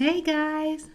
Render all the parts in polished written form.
Hey guys.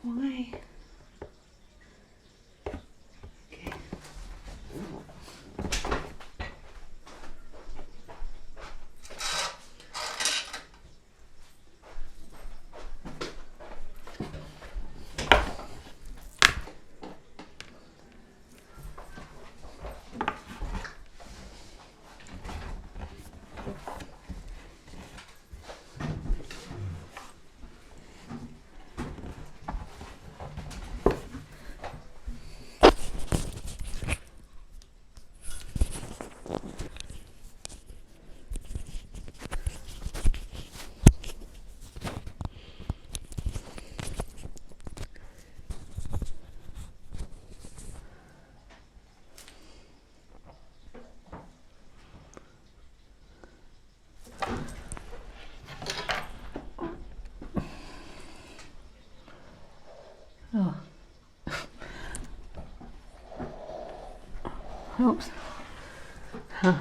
Why? Okay. Oh. Oops. Huh.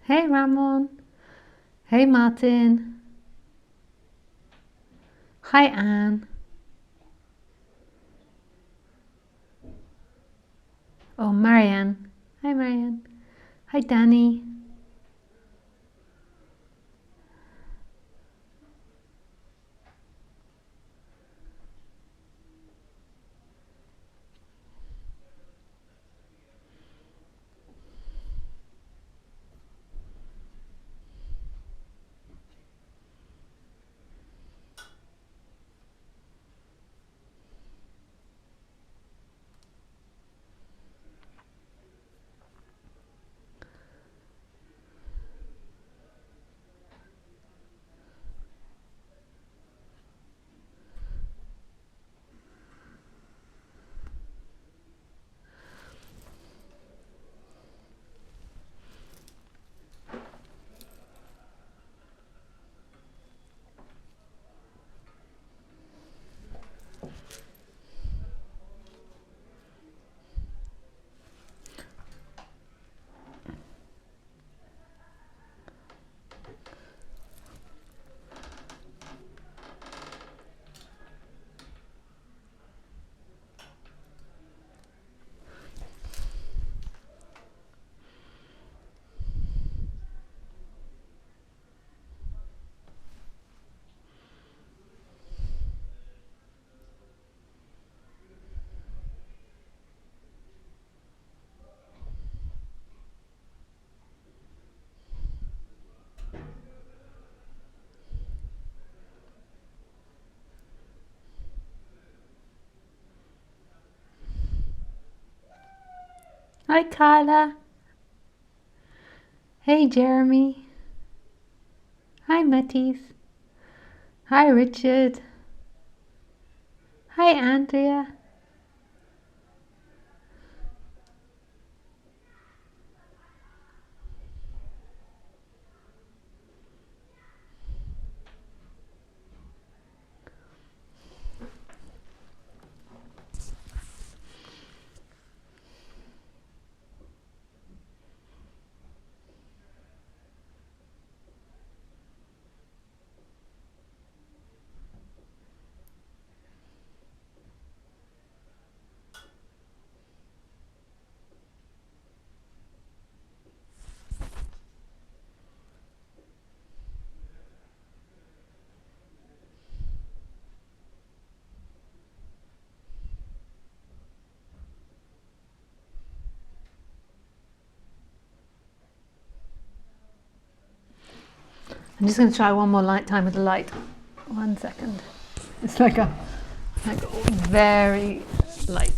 Hey Ramon. Hey Martin. Hi Anne. Oh, Marianne. Hi Marianne. Hi Danny. Hi Carla. Hey Jeremy. Hi Matisse. Hi Richard. Hi Andrea. I'm just going to try one more light time with the light. 1 second. It's like very light.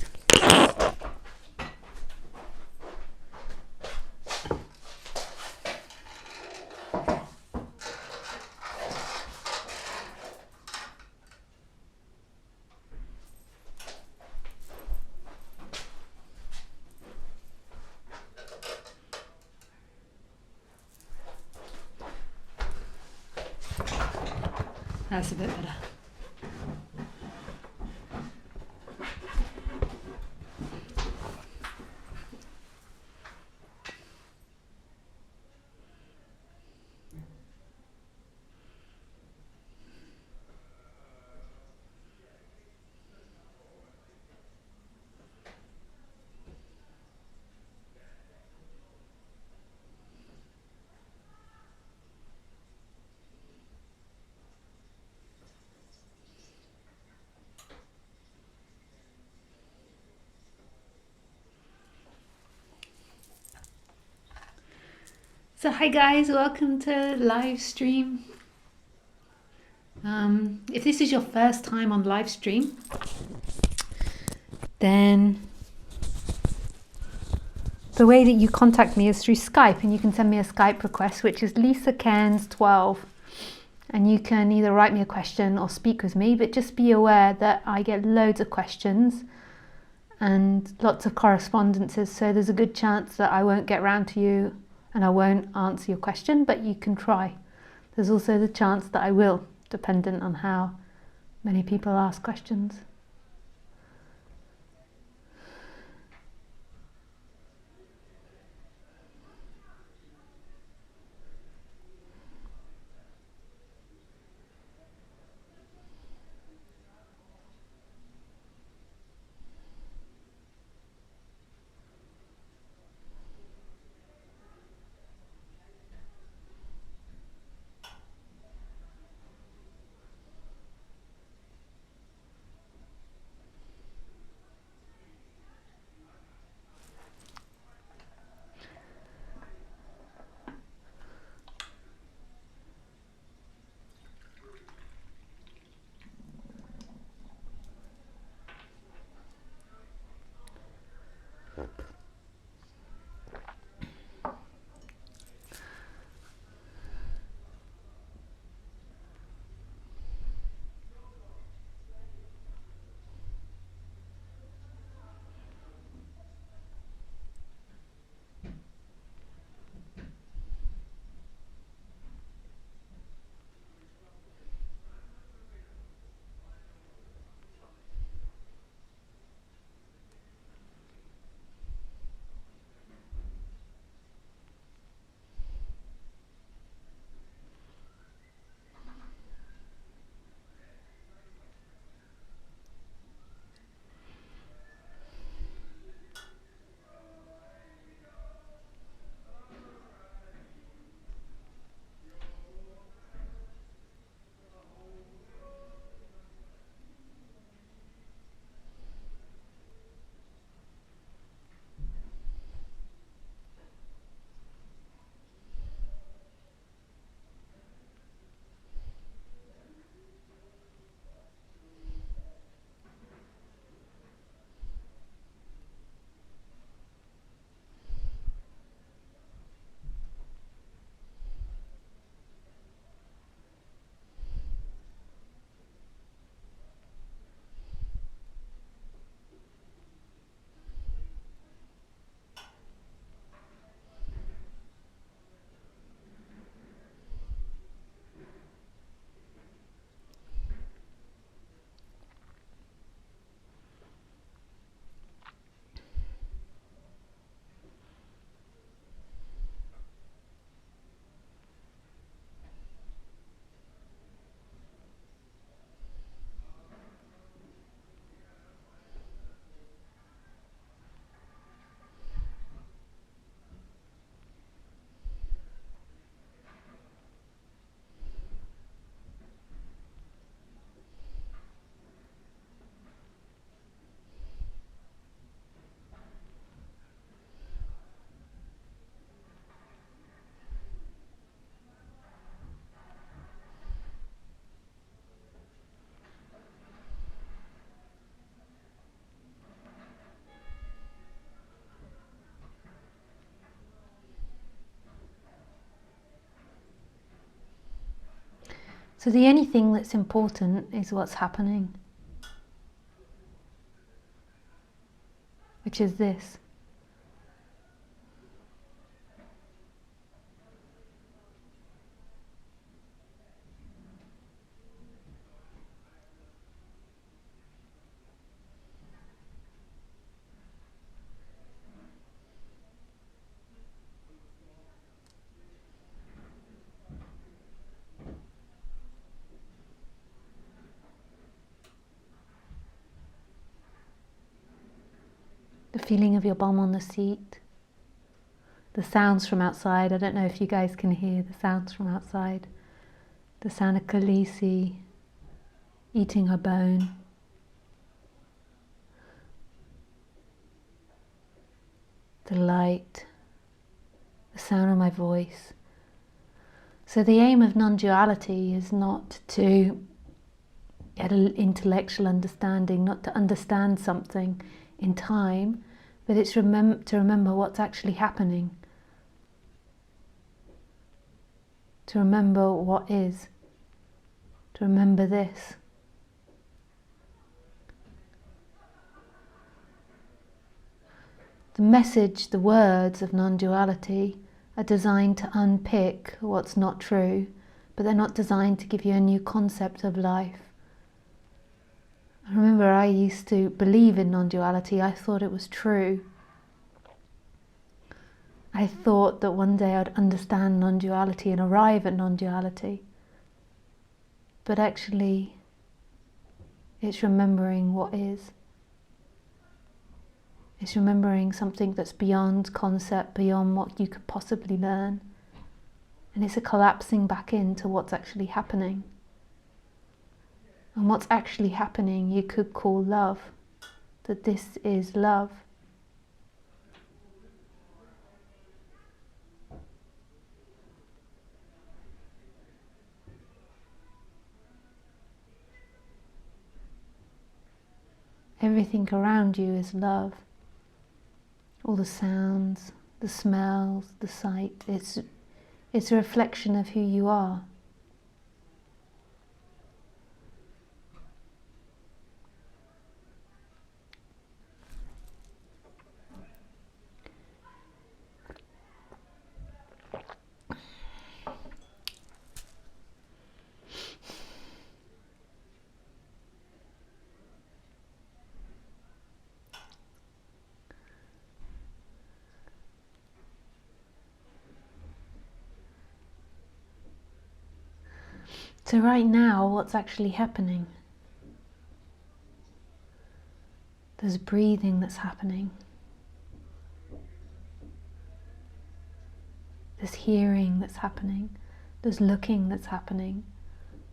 That's a bit better. So hi guys, welcome to Livestream. If this is your first time on Livestream, then the way that you contact me is through Skype, and you can send me a Skype request, which is Lisa Cairns 12, and you can either write me a question or speak with me, but just be aware that I get loads of questions and lots of correspondences, so there's a good chance that I won't get round to you and I won't answer your question, but you can try. There's also the chance that I will, dependent on how many people ask questions. So the only thing that's important is what's happening, which is this. The feeling of your bum on the seat, the sounds from outside. I don't know if you guys can hear the sounds from outside. The sound of Khaleesi eating her bone. The light, the sound of my voice. So the aim of non-duality is not to get an intellectual understanding, not to understand something in time, but it's to remember what's actually happening. To remember what is. To remember this. The message, the words of non-duality are designed to unpick what's not true, but they're not designed to give you a new concept of life. I remember I used to believe in non-duality. I thought it was true. I thought that one day I'd understand non-duality and arrive at non-duality. But actually, it's remembering what is. It's remembering something that's beyond concept, beyond what you could possibly learn. And it's a collapsing back into what's actually happening. And what's actually happening you could call love. That this is love. Everything around you is love. All the sounds, the smells, the sight. It's a reflection of who you are. So right now, what's actually happening? There's breathing that's happening. There's hearing that's happening. There's looking that's happening.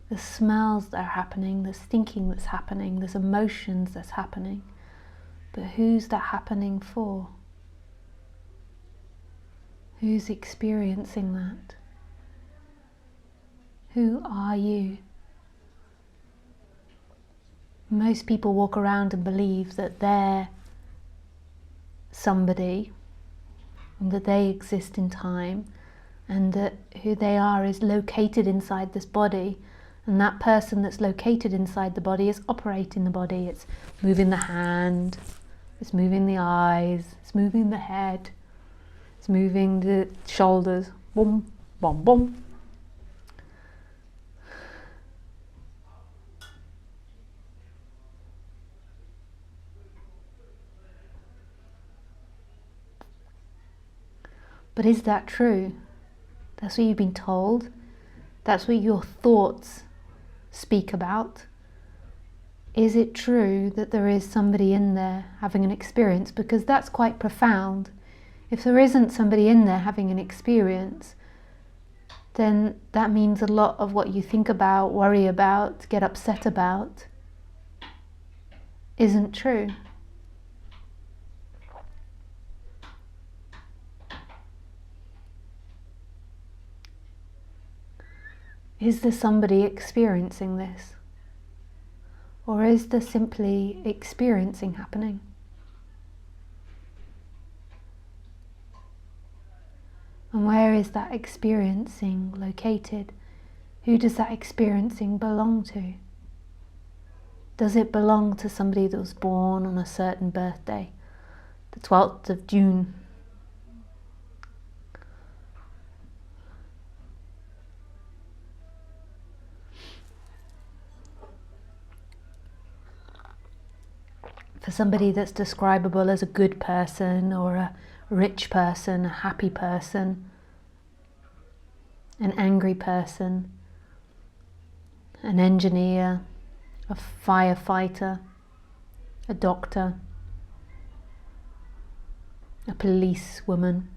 There's smells that are happening. There's thinking that's happening. There's emotions that's happening. But who's that happening for? Who's experiencing that? Who are you? Most people walk around and believe that they're somebody, and that they exist in time, and that who they are is located inside this body, and that person that's located inside the body is operating the body. It's moving the hand, it's moving the eyes, it's moving the head, it's moving the shoulders. Boom, boom, boom. But is that true? That's what you've been told. That's what your thoughts speak about. Is it true that there is somebody in there having an experience? Because that's quite profound. If there isn't somebody in there having an experience, then that means a lot of what you think about, worry about, get upset about, isn't true. Is there somebody experiencing this? Or is there simply experiencing happening? And where is that experiencing located? Who does that experiencing belong to? Does it belong to somebody that was born on a certain birthday, the 12th of June? For somebody that's describable as a good person or a rich person, a happy person, an angry person, an engineer, a firefighter, a doctor, a policewoman.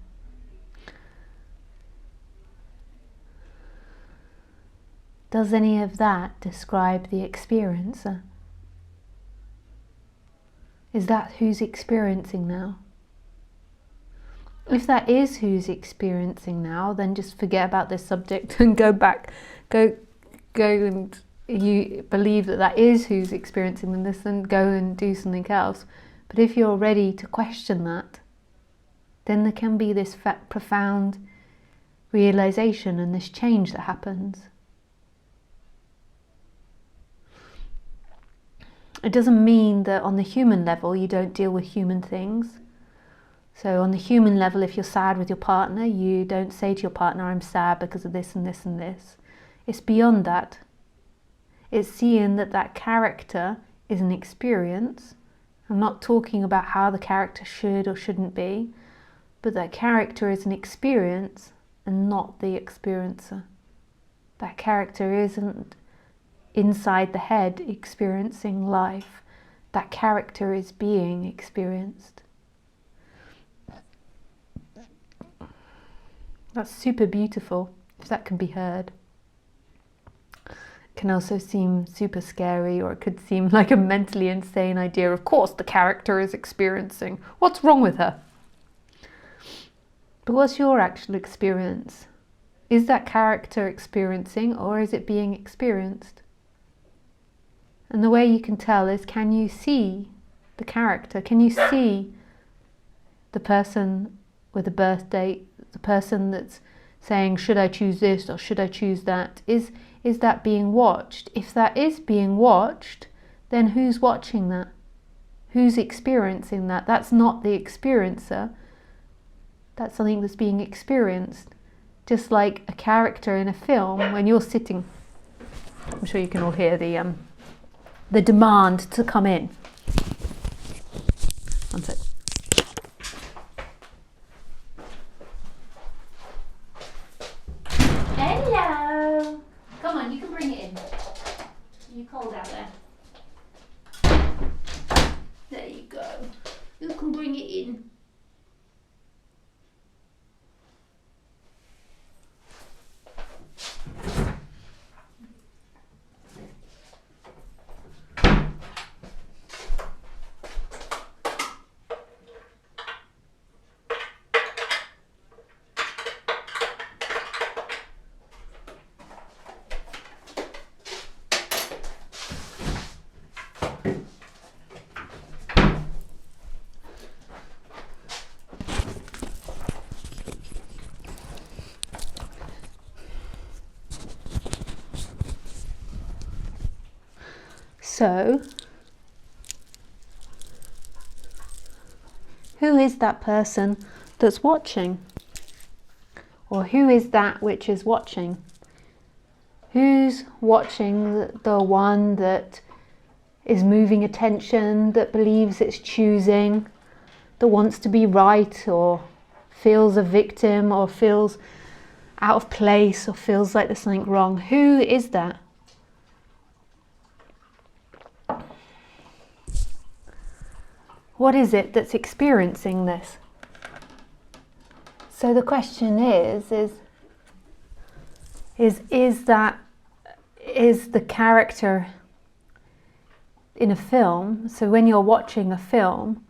Does any of that describe the experiencer? Is that who's experiencing now? If that is who's experiencing now, then just forget about this subject and go back, go and you believe that that is who's experiencing this, and go and do something else. But if you're ready to question that, then there can be this profound realization and this change that happens. It doesn't mean that on the human level you don't deal with human things. So on the human level, if you're sad with your partner, you don't say to your partner, I'm sad because of this and this and this. It's beyond that. It's seeing that that character is an experience. I'm not talking about how the character should or shouldn't be, but that character is an experience and not the experiencer. That character isn't inside the head experiencing life. That character is being experienced. That's super beautiful, if that can be heard. It can also seem super scary, or it could seem like a mentally insane idea. Of course the character is experiencing. What's wrong with her? But what's your actual experience? Is that character experiencing, or is it being experienced? And the way you can tell is, can you see the character? Can you see the person with a birth date, the person that's saying, should I choose this or should I choose that? Is that being watched? If that is being watched, then who's watching that? Who's experiencing that? That's not the experiencer. That's something that's being experienced. Just like a character in a film, when you're sitting, I'm sure you can all hear the demand to come in. One sec. Hello. Come on, you can bring it in. You're cold out there. There you go. You can bring it in. So, who is that person that's watching? Or who is that which is watching? Who's watching the one that is moving attention, that believes it's choosing, that wants to be right, or feels a victim, or feels out of place, or feels like there's something wrong? Who is that? What is it that's experiencing this? So the question is the character in a film? So when you're watching a film,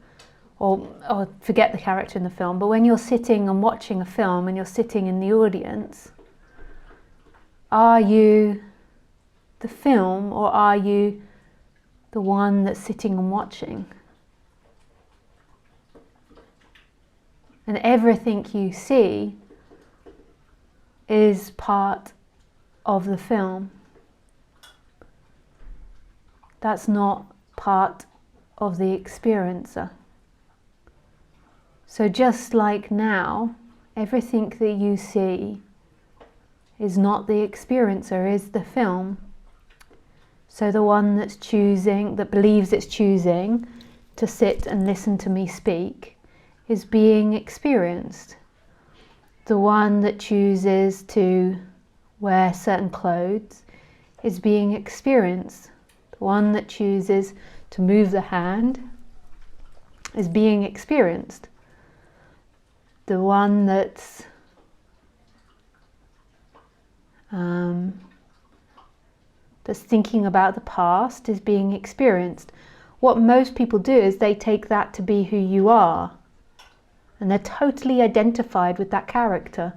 or forget the character in the film, but when you're sitting and watching a film and you're sitting in the audience, are you the film, or are you the one that's sitting and watching? And everything you see is part of the film. That's not part of the experiencer. So just like now, everything that you see is not the experiencer, is the film. So the one that's choosing, that believes it's choosing to sit and listen to me speak, is being experienced. The one that chooses to wear certain clothes is being experienced. The one that chooses to move the hand is being experienced. The one that's thinking about the past is being experienced. What most people do is they take that to be who you are, and they're totally identified with that character.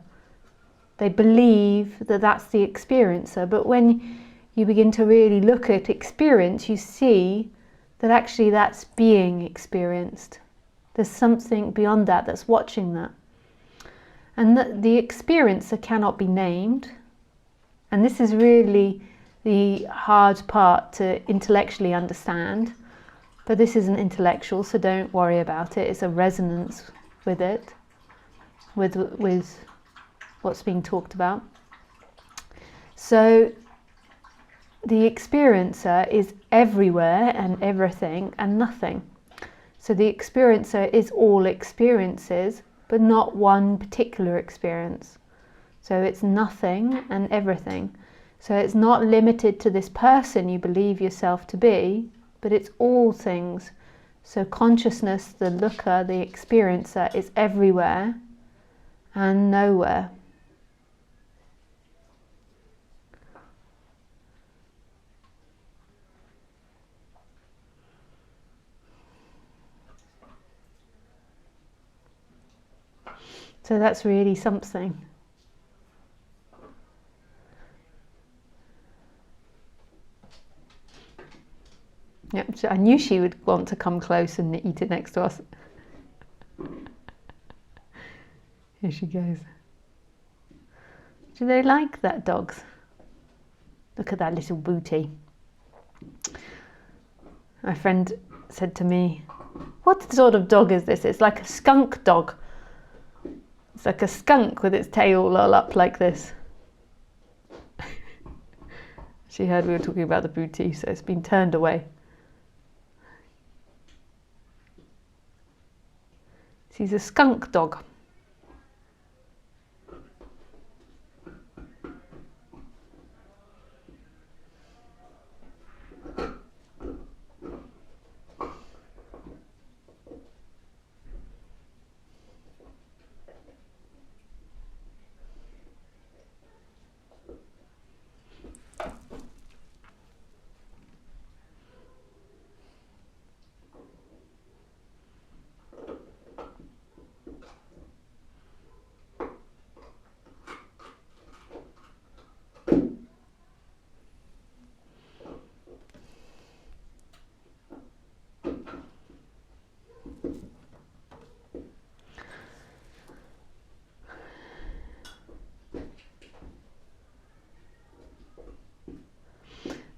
They believe that that's the experiencer, but when you begin to really look at experience, you see that actually that's being experienced. There's something beyond that that's watching that. And the experiencer cannot be named. And this is really the hard part to intellectually understand. But this isn't intellectual, so don't worry about it. It's a resonance with it, with what's being talked about. So the experiencer is everywhere and everything and nothing. So the experiencer is all experiences, but not one particular experience. So it's nothing and everything. So it's not limited to this person you believe yourself to be, but it's all things. So consciousness, the looker, the experiencer, is everywhere and nowhere. So that's really something. Yep, so I knew she would want to come close and eat it next to us. Here she goes. Do they like that, dogs? Look at that little booty. My friend said to me, what sort of dog is this? It's like a skunk dog. It's like a skunk with its tail all up like this. She heard we were talking about the booty, so it's been turned away. She's a skunk dog.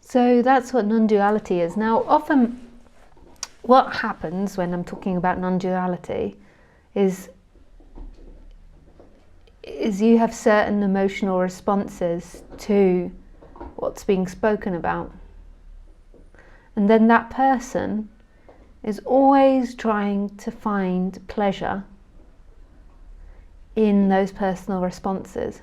So that's what non-duality is. Now, often what happens when I'm talking about non-duality is you have certain emotional responses to what's being spoken about. And then that person is always trying to find pleasure in those personal responses.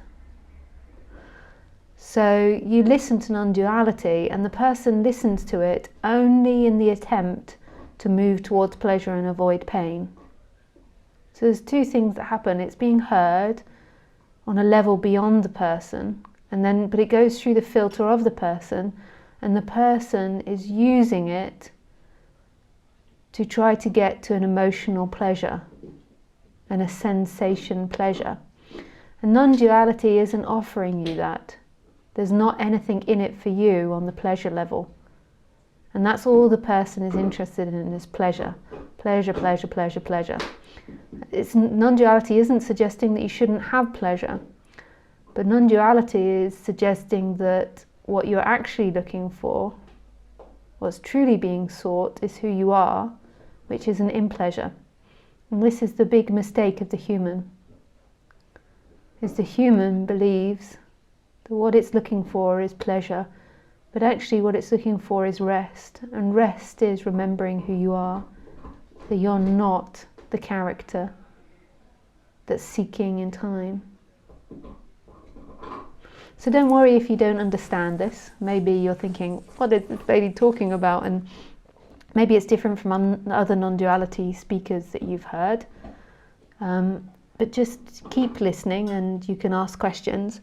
So you listen to non-duality and the person listens to it only in the attempt to move towards pleasure and avoid pain. So there's two things that happen. It's being heard on a level beyond the person, but it goes through the filter of the person, and the person is using it to try to get to an emotional pleasure and a sensation pleasure. And non-duality isn't offering you that. There's not anything in it for you on the pleasure level. And that's all the person is interested in is pleasure. Pleasure, pleasure, pleasure, pleasure. Non-duality isn't suggesting that you shouldn't have pleasure, But non-duality is suggesting that what you're actually looking for, what's truly being sought, is who you are, which is an in-pleasure. And this is the big mistake of the human. Is the human believes that what it's looking for is pleasure, but actually what it's looking for is rest. And rest is remembering who you are, that you're not the character that's seeking in time. So don't worry if you don't understand this. Maybe you're thinking, what is this lady talking about? And maybe it's different from other non-duality speakers that you've heard. But just keep listening, and you can ask questions,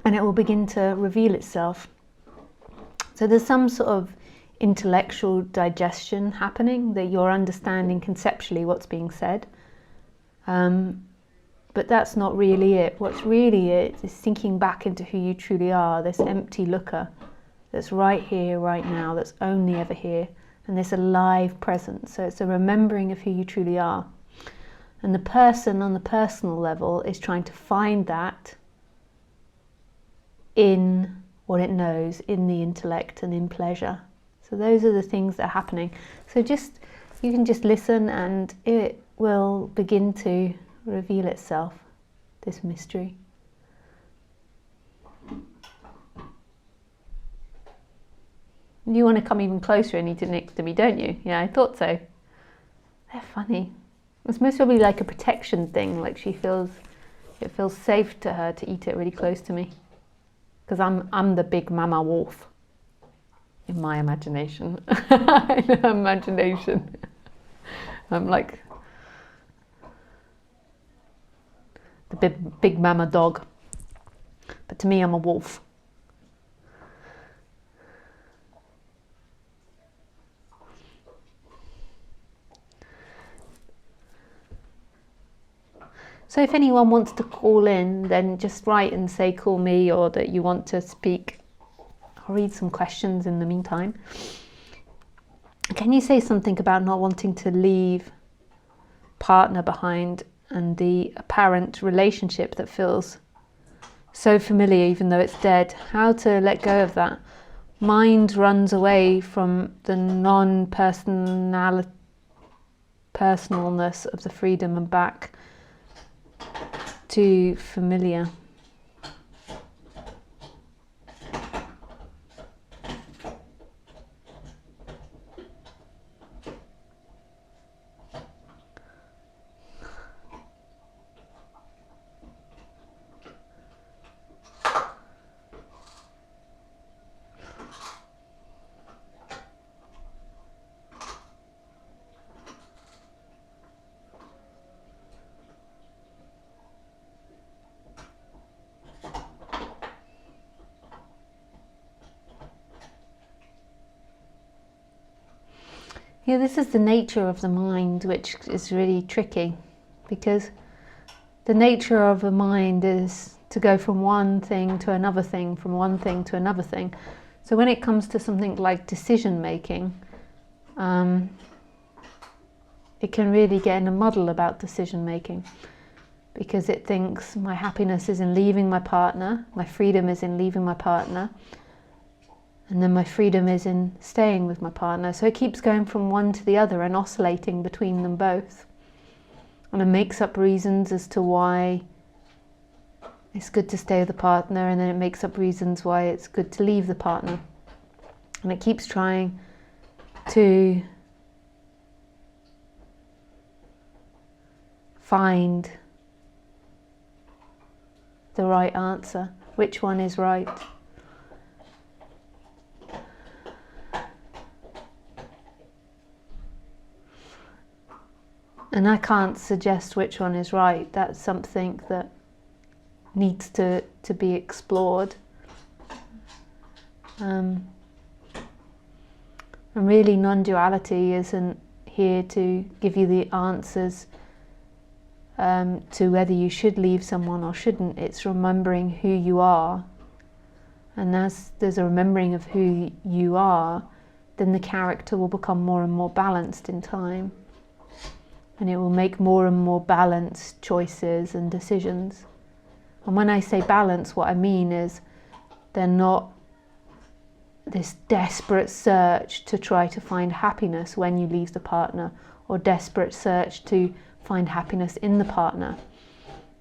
and it will begin to reveal itself. So there's some sort of intellectual digestion happening, that you're understanding conceptually what's being said. But that's not really it. What's really it is sinking back into who you truly are, this empty looker that's right here, right now, that's only ever here, and this alive presence. So it's a remembering of who you truly are. And the person on the personal level is trying to find that in what it knows, in the intellect and in pleasure. So those are the things that are happening. So you can just listen, and it will begin to reveal itself, this mystery. You want to come even closer and eat it next to me, don't you? Yeah, I thought so. They're funny. It's most probably like a protection thing, like it feels safe to her to eat it really close to me. Because I'm the big mama wolf in my imagination. In her imagination. I'm like the big mama dog. But to me, I'm a wolf. So if anyone wants to call in, then just write and say call me, or that you want to speak. I'll read some questions in the meantime. Can you say something about not wanting to leave partner behind, and the apparent relationship that feels so familiar even though it's dead? How to let go of that? Mind runs away from the non-personalness of the freedom and back to familiar. Yeah, this is the nature of the mind, which is really tricky, because the nature of a mind is to go from one thing to another thing, from one thing to another thing. So when it comes to something like decision making, it can really get in a muddle about decision making, because it thinks my happiness is in leaving my partner, my freedom is in leaving my partner, and then my freedom is in staying with my partner. So it keeps going from one to the other and oscillating between them both. And it makes up reasons as to why it's good to stay with the partner, and then it makes up reasons why it's good to leave the partner. And it keeps trying to find the right answer. Which one is right? And I can't suggest which one is right. That's something that needs to be explored. And really, non-duality isn't here to give you the answers to whether you should leave someone or shouldn't. It's remembering who you are. And as there's a remembering of who you are, then the character will become more and more balanced in time. And it will make more and more balanced choices and decisions. And when I say balance, what I mean is they're not this desperate search to try to find happiness when you leave the partner, or desperate search to find happiness in the partner.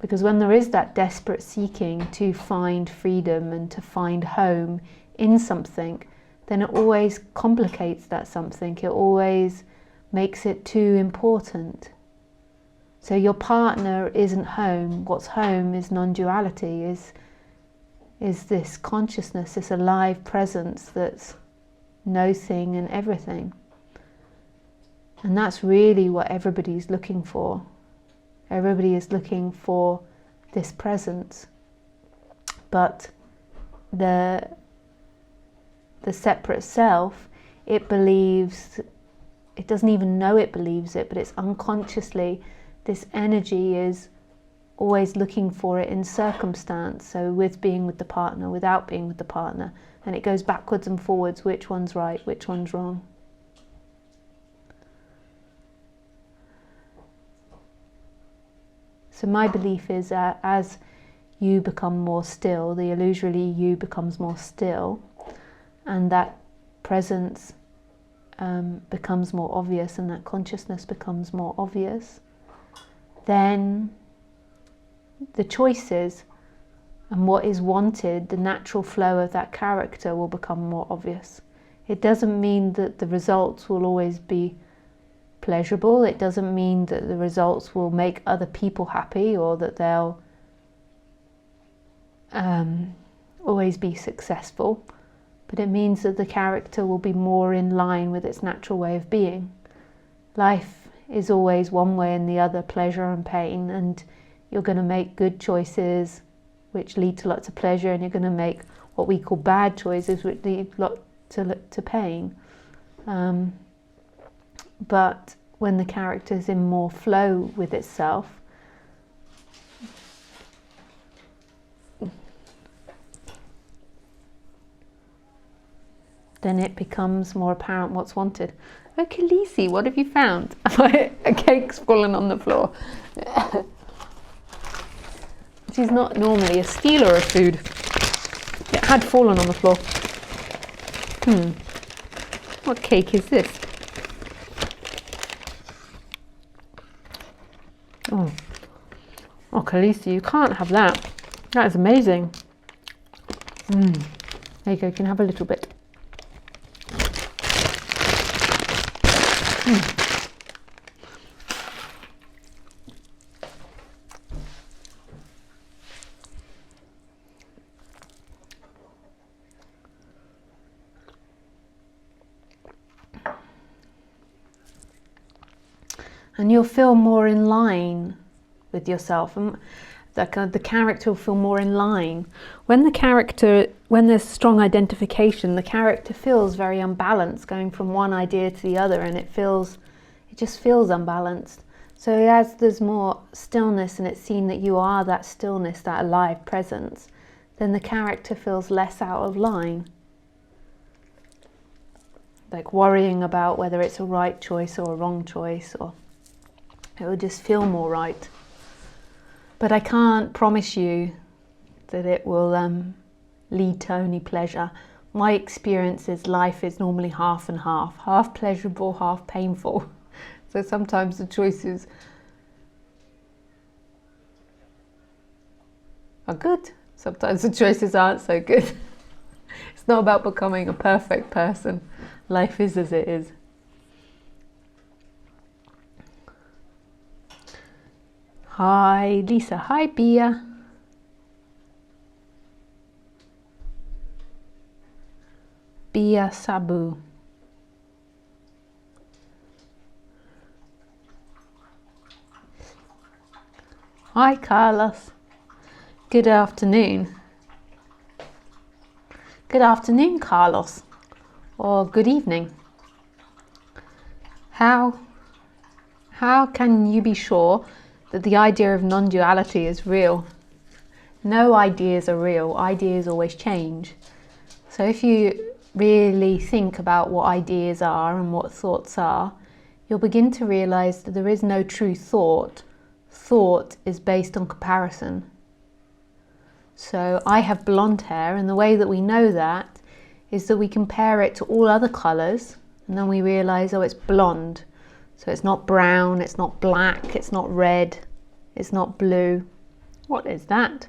Because when there is that desperate seeking to find freedom and to find home in something, then it always complicates that something. It always makes it too important. So your partner isn't home. What's home is non-duality, is this consciousness, this alive presence that's no thing and everything. And that's really what everybody's looking for. Everybody is looking for this presence. But the separate self, it believes, it doesn't even know it believes it, but it's unconsciously, this energy is always looking for it in circumstance. So with being with the partner, without being with the partner. And it goes backwards and forwards, which one's right, which one's wrong. So my belief is that as you become more still, the illusory you becomes more still, and that presence becomes more obvious, and that consciousness becomes more obvious, then the choices and what is wanted, the natural flow of that character will become more obvious. It doesn't mean that the results will always be pleasurable. It doesn't mean that the results will make other people happy, or that they'll always be successful. But it means that the character will be more in line with its natural way of being. Life is always one way and the other, pleasure and pain, and you're going to make good choices which lead to lots of pleasure, and you're going to make what we call bad choices which lead to pain. But when the character is in more flow with itself, then it becomes more apparent what's wanted. Oh, Khaleesi, what have you found? A cake's fallen on the floor. She's not normally a stealer of food. It had fallen on the floor. What cake is this? Oh, Khaleesi, you can't have that. That is amazing. There you go, you can have a little bit. And you'll feel more in line with yourself, and the character will feel more in line. When there's strong identification, the character feels very unbalanced, going from one idea to the other, and it just feels unbalanced. So as there's more stillness, and it's seen that you are that stillness, that alive presence, then the character feels less out of line. Like worrying about whether it's a right choice or a wrong choice, or it will just feel more right. But I can't promise you that it will lead to only pleasure. My experience is life is normally half and half pleasurable, half painful. So sometimes the choices are good, sometimes the choices aren't so good. It's not about becoming a perfect person. Life is as it is. Hi Lisa, hi Bia. Bia Sabu. Hi Carlos. Good afternoon. Good afternoon, Carlos. Or good evening. How can you be sure that the idea of non-duality is real? No ideas are real. Ideas always change. So if you really think about what ideas are and what thoughts are, you'll begin to realize that there is no true thought. Thought is based on comparison. So I have blonde hair, and the way that we know that is that we compare it to all other colours, and then we realise, oh, it's blonde. So it's not brown, it's not black, it's not red, it's not blue. What is that?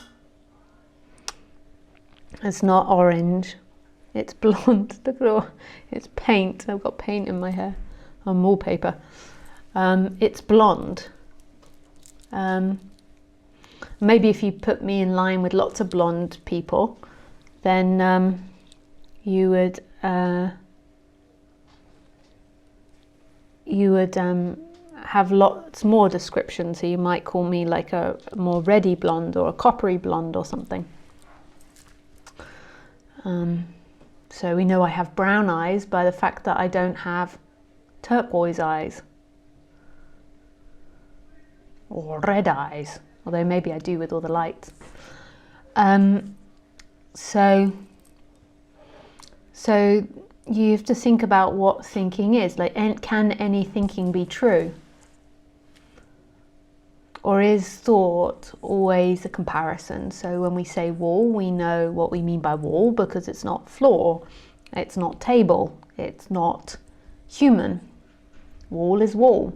It's not orange, it's blonde. Look at all, it's paint. I've got paint in my hair, on wallpaper. It's blonde. Maybe if you put me in line with lots of blonde people, then you would have lots more description. So you might call me like a more reddy blonde or a coppery blonde or something. So we know I have brown eyes by the fact that I don't have turquoise eyes or red eyes, although maybe I do with all the lights. So you have to think about what thinking is. Like, can any thinking be true? Or is thought always a comparison? So when we say wall, we know what we mean by wall because it's not floor, it's not table, it's not human. Wall is wall.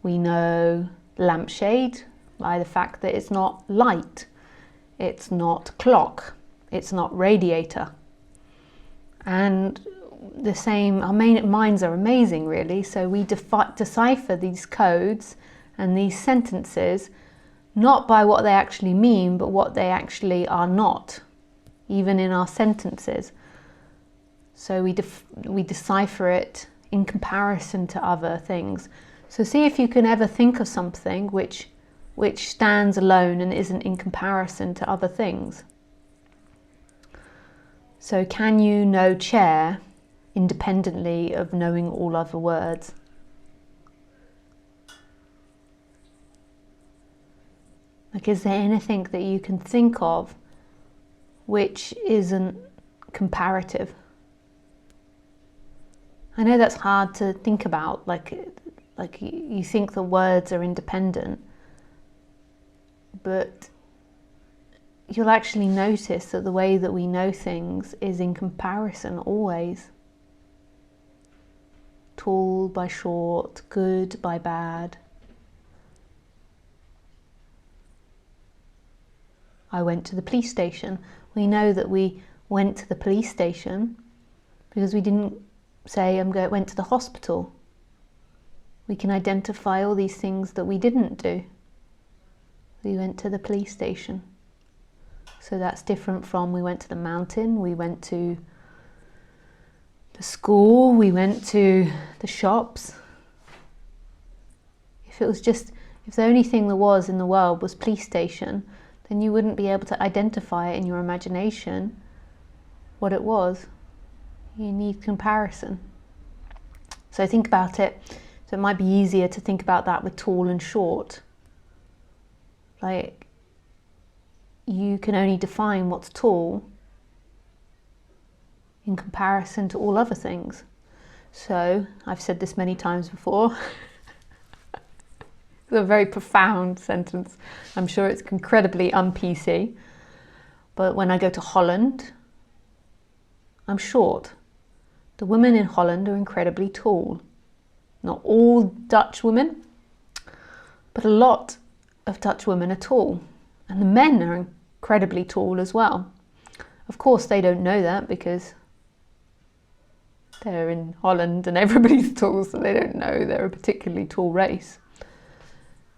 We know lampshade by the fact that it's not light, it's not clock, it's not radiator. And the same, our minds are amazing, really. So we decipher these codes and these sentences not by what they actually mean, but what they actually are not, even in our sentences. So we decipher it in comparison to other things. So see if you can ever think of something which stands alone and isn't in comparison to other things. So can you know chair independently of knowing all other words? Like, is there anything that you can think of which isn't comparative? I know that's hard to think about, like you think the words are independent, but you'll actually notice that the way that we know things is in comparison always. Tall by short, good by bad. I went to the police station. We know that we went to the police station because we didn't say went to the hospital. We can identify all these things that we didn't do. We went to the police station. So that's different from we went to the mountain, we went to the school, we went to the shops. If the only thing there was in the world was police station, then you wouldn't be able to identify it in your imagination what it was. You need comparison. So think about it. So it might be easier to think about that with tall and short. Like, you can only define what's tall in comparison to all other things. So I've said this many times before. It's a very profound sentence. I'm sure it's incredibly un-PC. But when I go to Holland, I'm short. The women in Holland are incredibly tall. Not all Dutch women, but a lot of Dutch women are tall. And the men are incredibly tall as well. Of course, they don't know that because they're in Holland and everybody's tall, so they don't know they're a particularly tall race.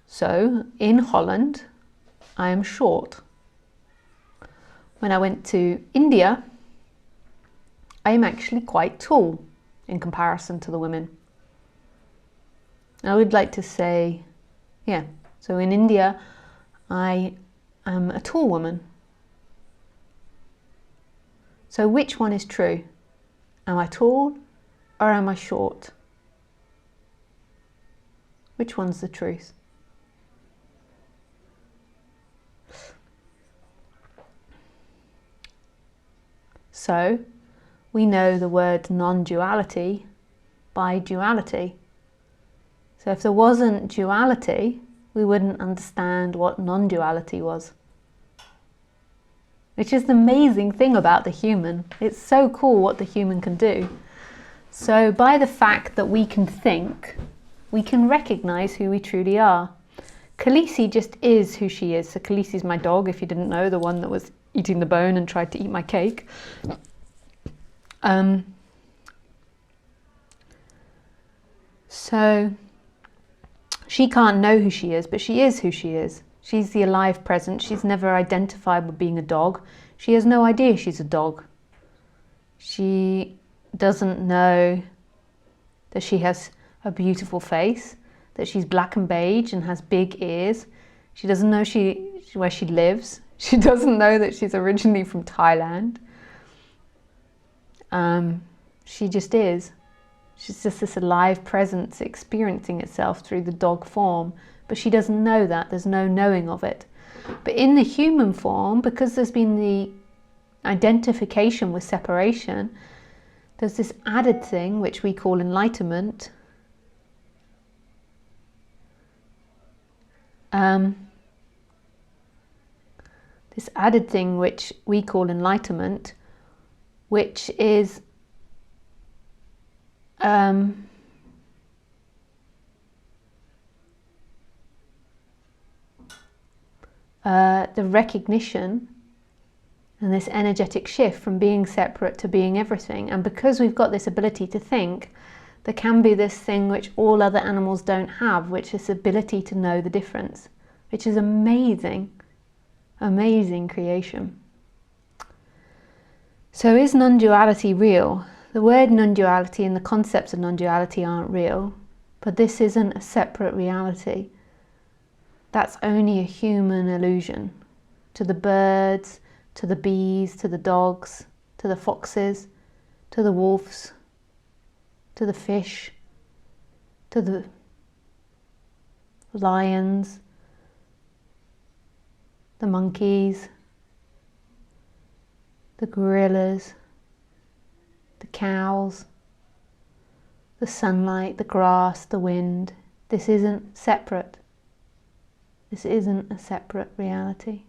So, in Holland, I am short. When I went to India, I am actually quite tall in comparison to the women. I would like to say, so in India, I am a tall woman. So which one is true? Am I tall or am I short? Which one's the truth? So we know the word non-duality by duality. So if there wasn't duality, we wouldn't understand what non-duality was. which is the amazing thing about the human. It's so cool what the human can do. So by the fact that we can think, we can recognize who we truly are. Khaleesi just is who she is. So Khaleesi's my dog, if you didn't know, the one that was eating the bone and tried to eat my cake. So she can't know who she is, but she is who she is. She's the alive present. She's never identified with being a dog. She has no idea she's a dog. She doesn't know that she has a beautiful face, that she's black and beige and has big ears. She doesn't know where she lives. She doesn't know that she's originally from Thailand. She just is. She's just this alive presence experiencing itself through the dog form. But she doesn't know that. There's no knowing of it. But in the human form, because there's been the identification with separation, there's this added thing which we call enlightenment. This added thing which we call enlightenment, which is the recognition and this energetic shift from being separate to being everything. And because we've got this ability to think, there can be this thing which all other animals don't have, which is the ability to know the difference, which is amazing, amazing creation. So is non-duality real? The word non-duality and the concepts of non-duality aren't real, but this isn't a separate reality. That's only a human illusion. To the birds, to the bees, to the dogs, to the foxes, to the wolves, to the fish, to the lions, the monkeys, the gorillas, the cows, the sunlight, the grass, the wind. This isn't separate. This isn't a separate reality.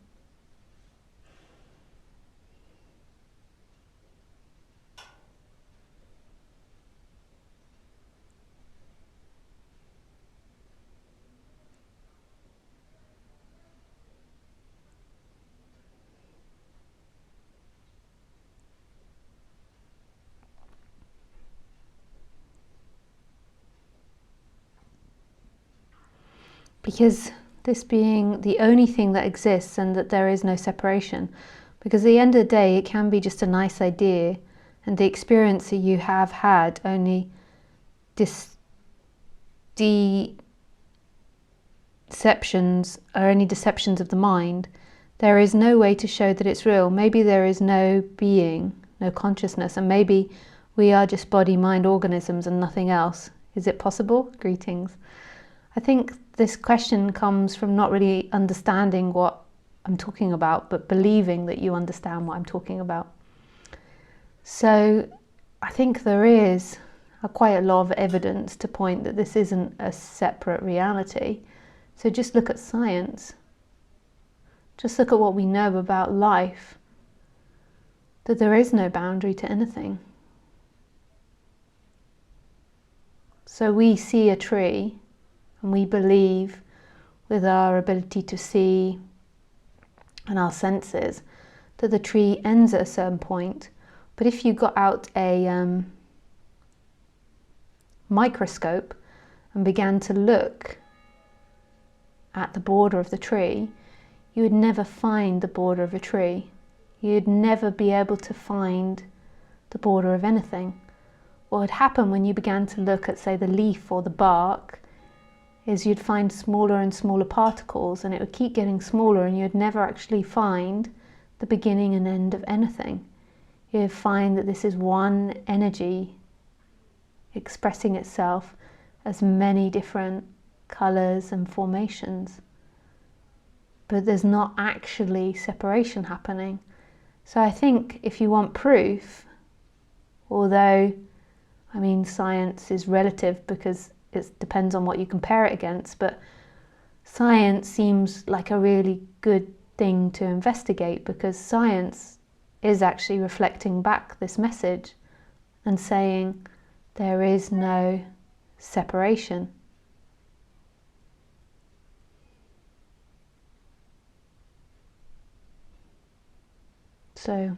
Because this being the only thing that exists and that there is no separation, because at the end of the day it can be just a nice idea, and the experience that you have had only deceptions are only deceptions of the mind. There is no way to show that it's real. Maybe there is no being, no consciousness, and maybe we are just body-mind organisms and nothing else. Is it possible? Greetings. I think this question comes from not really understanding what I'm talking about, but believing that you understand what I'm talking about. So I think there is quite a lot of evidence to point that this isn't a separate reality. So just look at science. Just look at what we know about life, that there is no boundary to anything. So we see a tree, and we believe with our ability to see and our senses that the tree ends at a certain point. But if you got out a microscope and began to look at the border of the tree, you would never find the border of a tree. You'd never be able to find the border of anything. What would happen when you began to look at, say, the leaf or the bark, is you'd find smaller and smaller particles, and it would keep getting smaller, and you'd never actually find the beginning and end of anything. You'd find that this is one energy expressing itself as many different colors and formations. But there's not actually separation happening. So I think if you want proof, although, I mean, science is relative because it depends on what you compare it against, but science seems like a really good thing to investigate, because science is actually reflecting back this message and saying there is no separation. So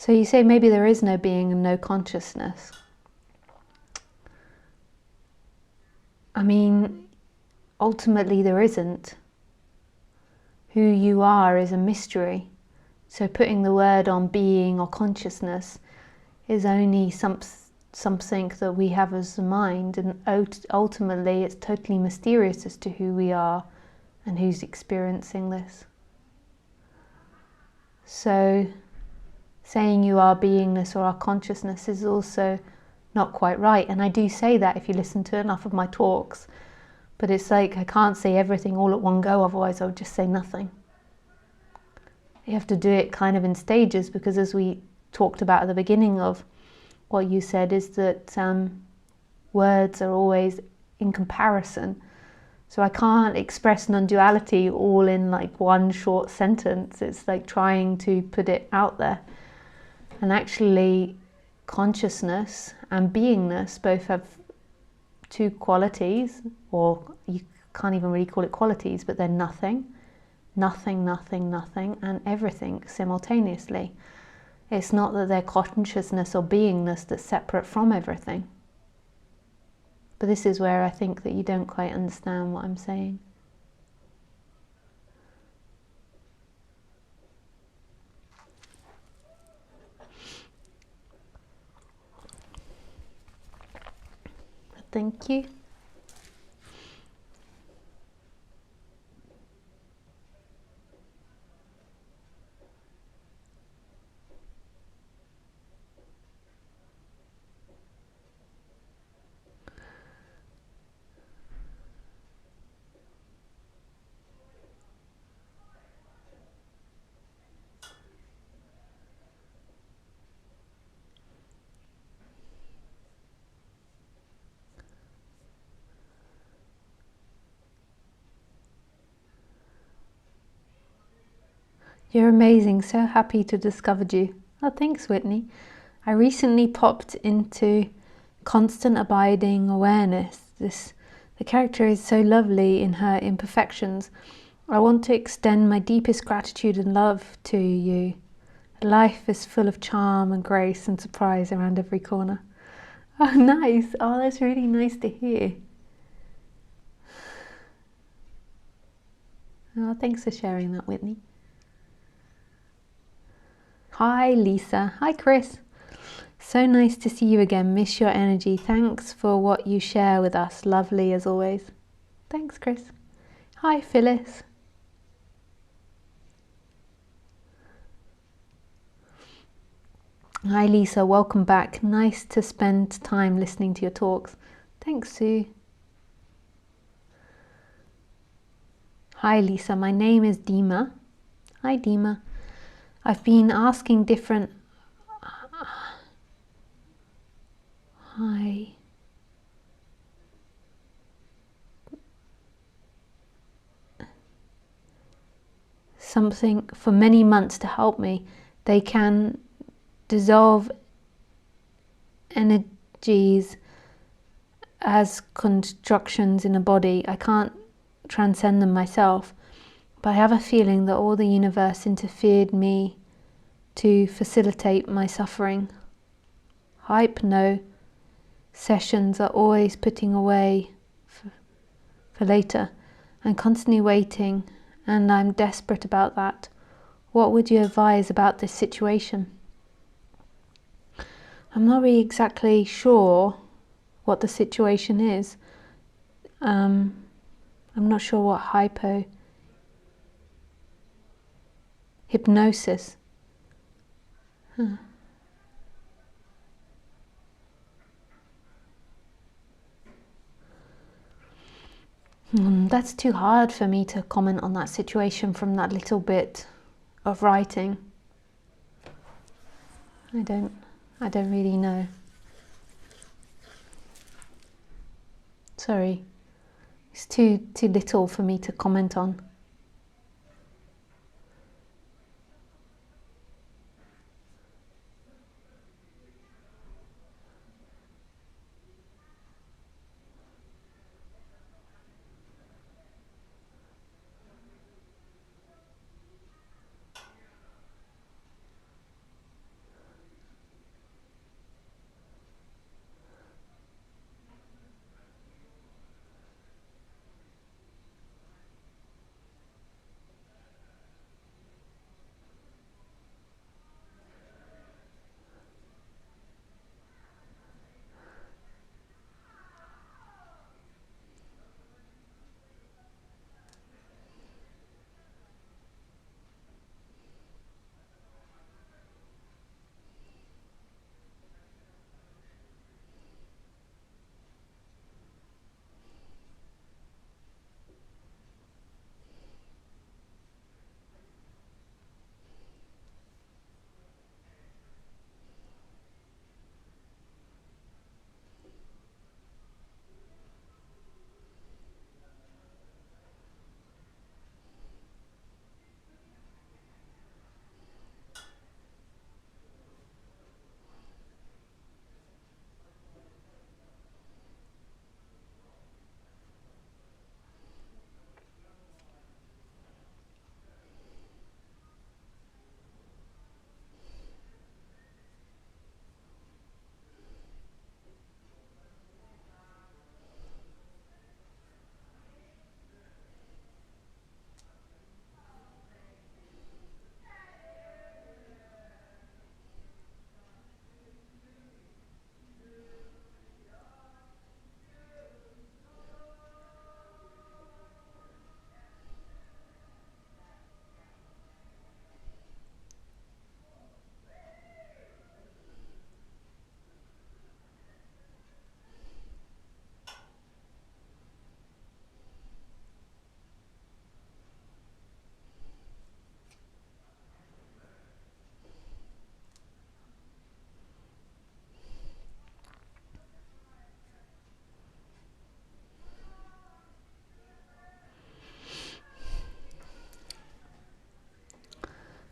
you say maybe there is no being and no consciousness. I mean, ultimately there isn't. Who you are is a mystery. So putting the word on being or consciousness is only something that we have as a mind, and ultimately it's totally mysterious as to who we are and who's experiencing this. So saying you are beingness or our consciousness is also not quite right. And I do say that if you listen to enough of my talks, but it's like I can't say everything all at one go, otherwise I would just say nothing. You have to do it kind of in stages, because as we talked about at the beginning of what you said, is that words are always in comparison. So I can't express non-duality all in like one short sentence. It's like trying to put it out there. And actually, consciousness and beingness both have two qualities, or you can't even really call it qualities, but they're nothing, nothing, nothing, nothing, and everything simultaneously. It's not that they're consciousness or beingness that's separate from everything. But this is where I think that you don't quite understand what I'm saying. Thank you. You're amazing, so happy to discovered you. Oh, thanks, Whitney. I recently popped into constant abiding awareness. The character is so lovely in her imperfections. I want to extend my deepest gratitude and love to you. Life is full of charm and grace and surprise around every corner. Oh, nice. Oh, that's really nice to hear. Oh, thanks for sharing that, Whitney. Hi, Lisa. Hi, Chris. So nice to see you again. Miss your energy. Thanks for what you share with us. Lovely as always. Thanks, Chris. Hi, Phyllis. Hi, Lisa. Welcome back. Nice to spend time listening to your talks. Thanks, Sue. Hi, Lisa. My name is Dima. Hi, Dima. I've been asking different... Hi. Something for many months to help me. They can dissolve energies as constructions in a body. I can't transcend them myself, but I have a feeling that all the universe interfered me to facilitate my suffering. Hypno sessions are always putting away for later and constantly waiting, and I'm desperate about that. What would you advise about this situation? I'm not really exactly sure what the situation is. I'm not sure what hypnosis. That's too hard for me to comment on that situation from that little bit of writing. I don't really know. Sorry, it's too little for me to comment on.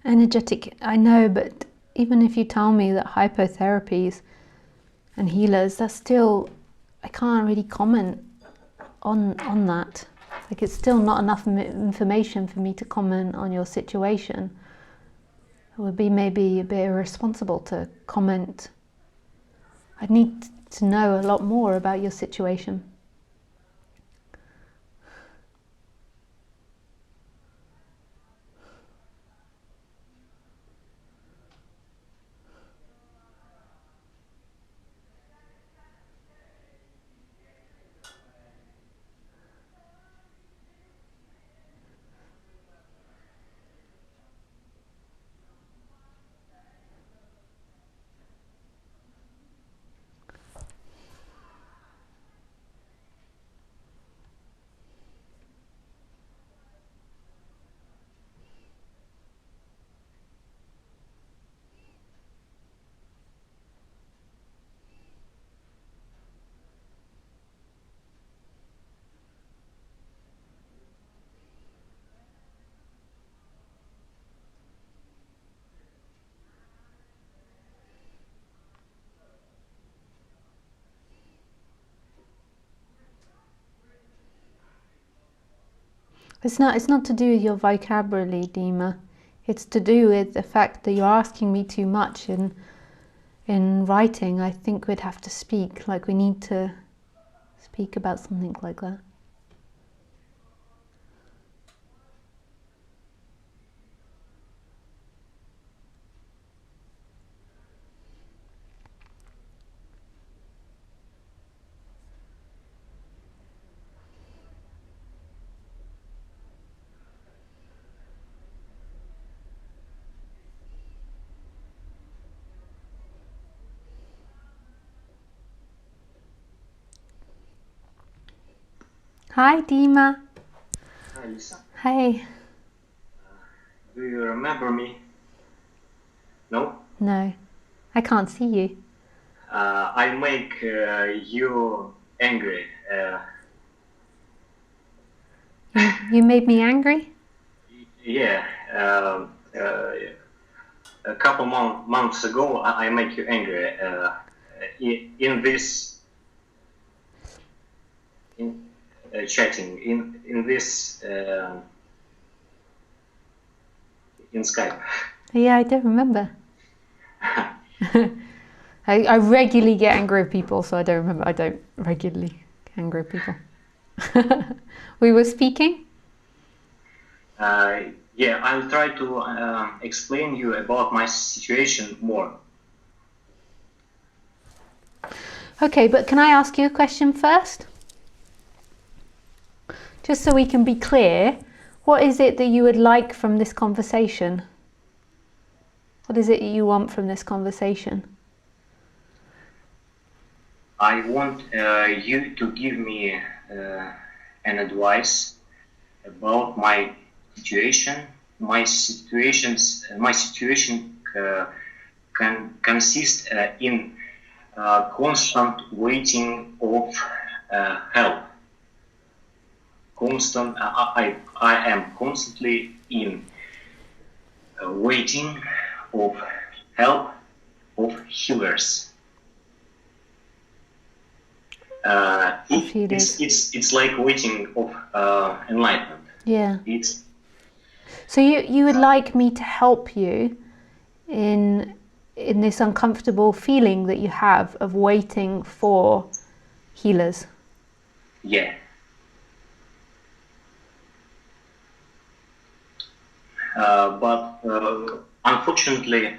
Energetic, I know, but even if you tell me that hypotherapies and healers, that's still, I can't really comment on that. Like, it's still not enough information for me to comment on your situation. It would be maybe a bit irresponsible to comment. I'd need to know a lot more about your situation. It's not to do with your vocabulary, Dima. It's to do with the fact that you're asking me too much in writing. I think we'd have to speak, like we need to speak about something like that. Hi, Dima. Hi, Lisa. Hey. Do you remember me? No? No, I can't see you. I make you angry You made me angry? Yeah. A couple months ago, I made you angry. In this, in chatting, in this, in Skype. Yeah, I don't remember. I regularly get angry with people, so I don't remember. I don't regularly get angry with people. We were speaking? Yeah, I'll try to explain you about my situation more. Okay, but can I ask you a question first? Just so we can be clear, what is it that you would like from this conversation? What is it you want from this conversation? I want you to give me an advice about my situation. My situation can consist in constant waiting of help. I am constantly in waiting of help of healers. It's like waiting of enlightenment. Yeah. So you would like me to help you in this uncomfortable feeling that you have of waiting for healers? Yeah. But unfortunately,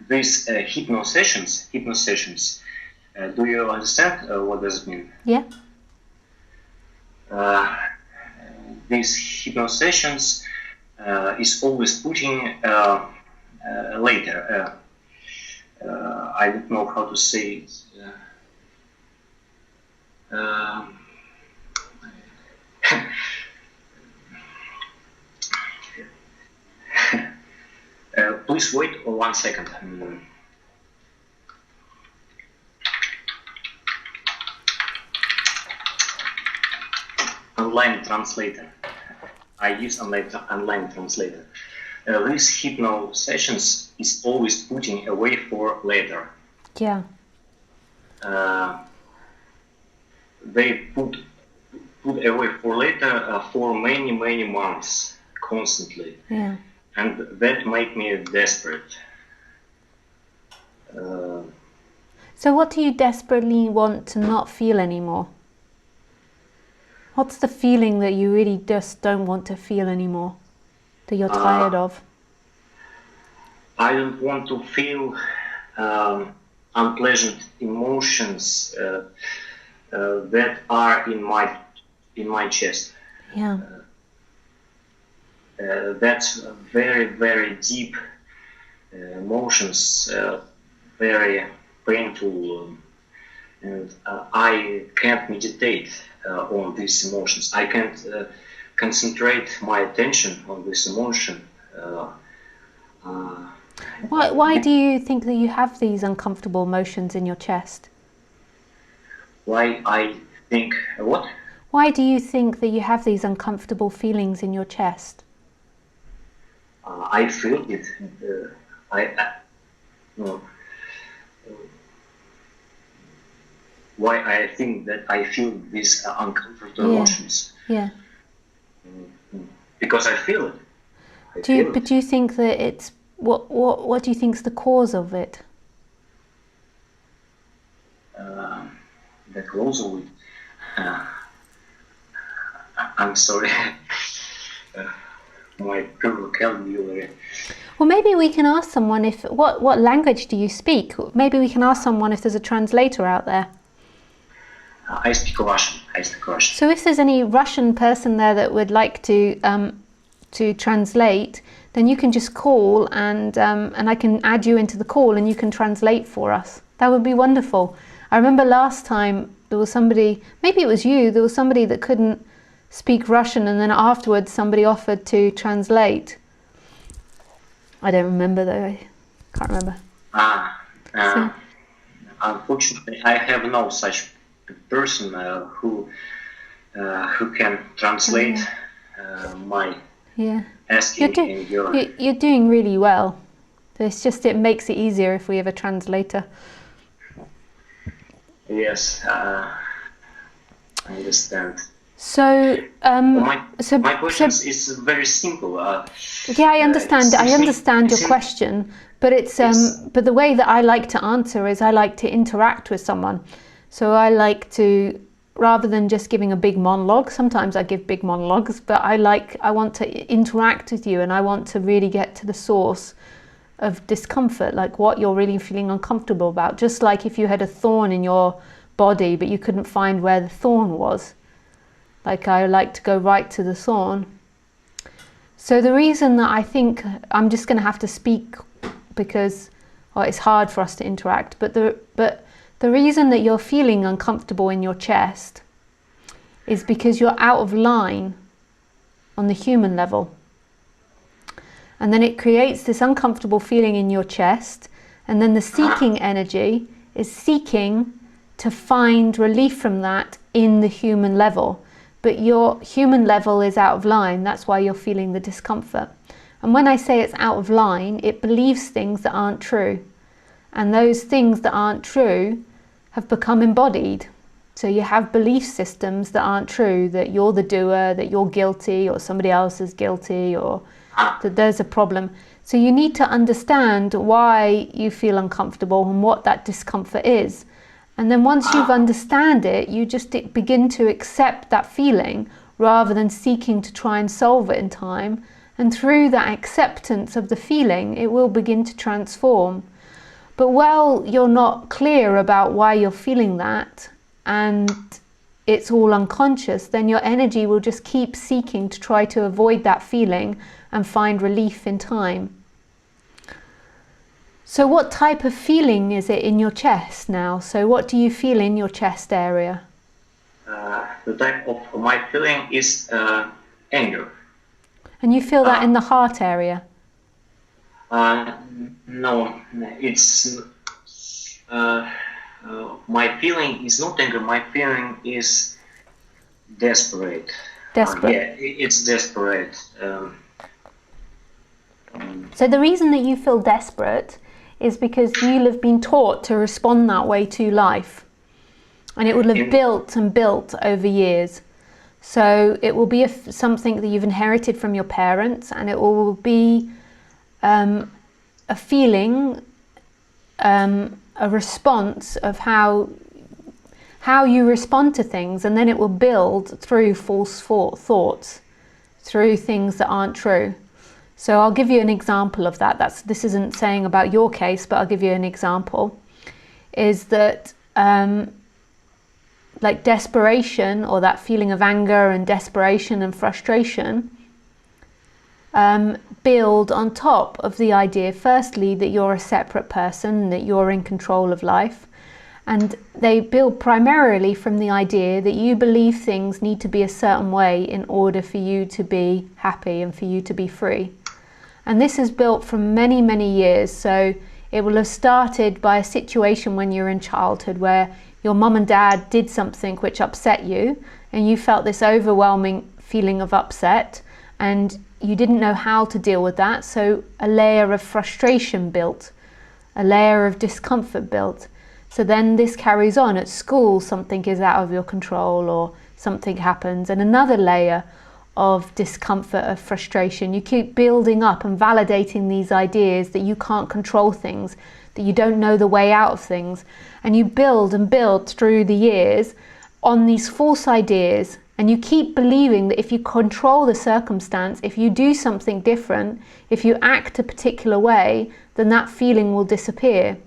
these hypno sessions, do you understand what does it mean? Yeah. These hypno sessions is always putting later. I don't know how to say it. Please wait 1 second. Online translator. I use online translator. These hypno sessions is always putting away for later. Yeah. They put away for later for many months constantly. Yeah. And that made me desperate. So what do you desperately want to not feel anymore? What's the feeling that you really just don't want to feel anymore, that you're tired of? I don't want to feel unpleasant emotions that are in my chest. Yeah. That's very deep emotions, very painful, and I can't meditate on these emotions. I can't concentrate my attention on this emotion. Why do you think that you have these uncomfortable emotions in your chest? Why I think what? Why do you think that you have these uncomfortable feelings in your chest? I feel it. Why I think that I feel these uncomfortable emotions? Yeah. Because I feel it. But do you think that it's what do you think is the cause of it? The cause of it. I'm sorry. My vocabulary. Well, maybe we can ask someone what language do you speak? Maybe we can ask someone if there's a translator out there. I speak Russian. So if there's any Russian person there that would like to translate, then you can just call and I can add you into the call and you can translate for us. That would be wonderful. I remember last time there was somebody, maybe it was you, there was somebody that couldn't speak Russian and then afterwards somebody offered to translate. I don't remember though, I can't remember. Unfortunately, I have no such person who who can translate my asking in your... You're doing really well. It's just, it makes it easier if we have a translator. Yes, I understand. So, my question is very simple. Yeah, I understand. I understand your question, but it's but the way that I like to answer is I like to interact with someone. So I like to, rather than just giving a big monologue. Sometimes I give big monologues, but I want to interact with you, and I want to really get to the source of discomfort, like what you're really feeling uncomfortable about. Just like if you had a thorn in your body, but you couldn't find where the thorn was. Like, I like to go right to the thorn. So the reason that I think I'm just going to have to speak, because it's hard for us to interact, but the reason that you're feeling uncomfortable in your chest is because you're out of line on the human level. And then it creates this uncomfortable feeling in your chest, and then the seeking energy is seeking to find relief from that in the human level. But your human level is out of line. That's why you're feeling the discomfort. And when I say it's out of line, it believes things that aren't true. And those things that aren't true have become embodied. So you have belief systems that aren't true, that you're the doer, that you're guilty, or somebody else is guilty, or that there's a problem. So you need to understand why you feel uncomfortable and what that discomfort is. And then once you've understand it, you just begin to accept that feeling rather than seeking to try and solve it in time. And through that acceptance of the feeling, it will begin to transform. But while you're not clear about why you're feeling that, and it's all unconscious, then your energy will just keep seeking to try to avoid that feeling and find relief in time. So what type of feeling is it in your chest now? So what do you feel in your chest area? The type of my feeling is anger. And you feel that in the heart area? No, it's my feeling is not anger. My feeling is desperate. Desperate. Yeah, it's desperate. So the reason that you feel desperate is because you'll have been taught to respond that way to life, and it will have built and built over years. So it will be something that you've inherited from your parents, and it will be a feeling, a response of how you respond to things, and then it will build through false thoughts, through things that aren't true. So I'll give you an example of that. This isn't saying about your case, but I'll give you an example. Is that like desperation, or that feeling of anger and desperation and frustration, build on top of the idea, firstly, that you're a separate person, that you're in control of life. And they build primarily from the idea that you believe things need to be a certain way in order for you to be happy and for you to be free. And this is built from many, many years. So it will have started by a situation when you're in childhood where your mum and dad did something which upset you, and you felt this overwhelming feeling of upset, and you didn't know how to deal with that. So a layer of frustration built, a layer of discomfort built. So then this carries on at school. Something is out of your control, or something happens, and another layer of discomfort, of frustration. You keep building up and validating these ideas that you can't control things, that you don't know the way out of things. And you build and build through the years on these false ideas, and you keep believing that if you control the circumstance, if you do something different, if you act a particular way, then that feeling will disappear.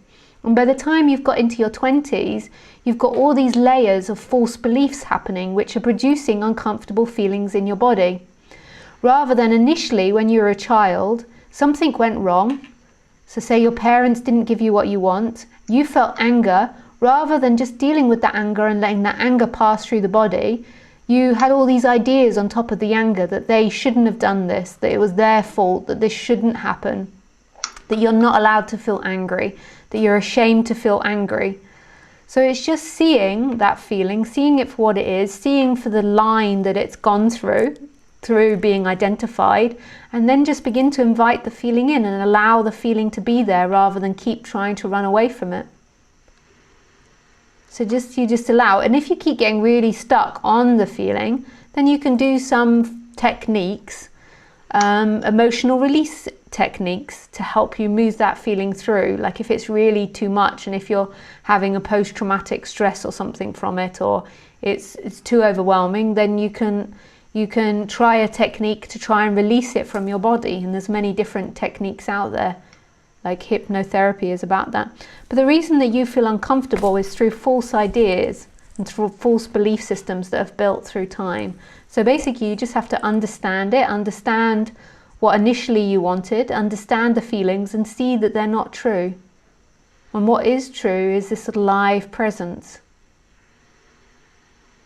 And by the time you've got into your 20s, you've got all these layers of false beliefs happening, which are producing uncomfortable feelings in your body. Rather than initially, when you were a child, something went wrong. So say your parents didn't give you what you want, you felt anger. Rather than just dealing with that anger and letting that anger pass through the body, you had all these ideas on top of the anger that they shouldn't have done this, that it was their fault, that this shouldn't happen, that you're not allowed to feel angry, that you're ashamed to feel angry. So it's just seeing that feeling, seeing it for what it is, seeing for the line that it's gone through being identified, and then just begin to invite the feeling in and allow the feeling to be there rather than keep trying to run away from it. So you just allow. And if you keep getting really stuck on the feeling, then you can do some techniques, emotional release techniques, to help you move that feeling through. Like if it's really too much, and if you're having a post-traumatic stress or something from it, or it's too overwhelming, then you can try a technique to try and release it from your body. And there's many different techniques out there, like hypnotherapy is about that. But the reason that you feel uncomfortable is through false ideas and through false belief systems that have built through time. So basically you just have to understand it, understand what initially you wanted, understand the feelings, and see that they're not true. And what is true is this live presence,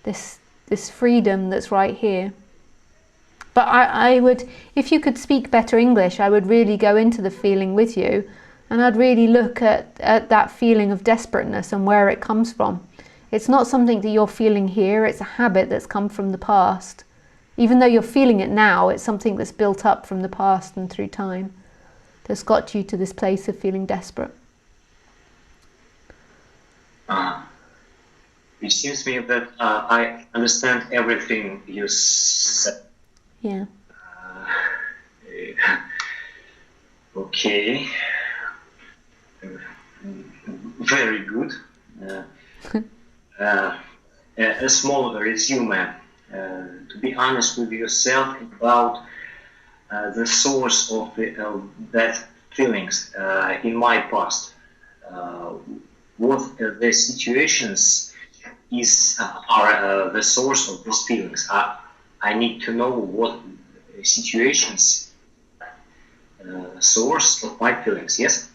this freedom that's right here. But I would, if you could speak better English, I would really go into the feeling with you, and I'd really look at that feeling of desperateness and where it comes from. It's not something that you're feeling here, it's a habit that's come from the past. Even though you're feeling it now, it's something that's built up from the past and through time that's got you to this place of feeling desperate. It seems to me that I understand everything you said. Yeah. Okay. Very good. A small resume. To be honest with yourself about the source of that feelings in my past. What the situations are the source of those feelings. I need to know what situations source of my feelings. Yes.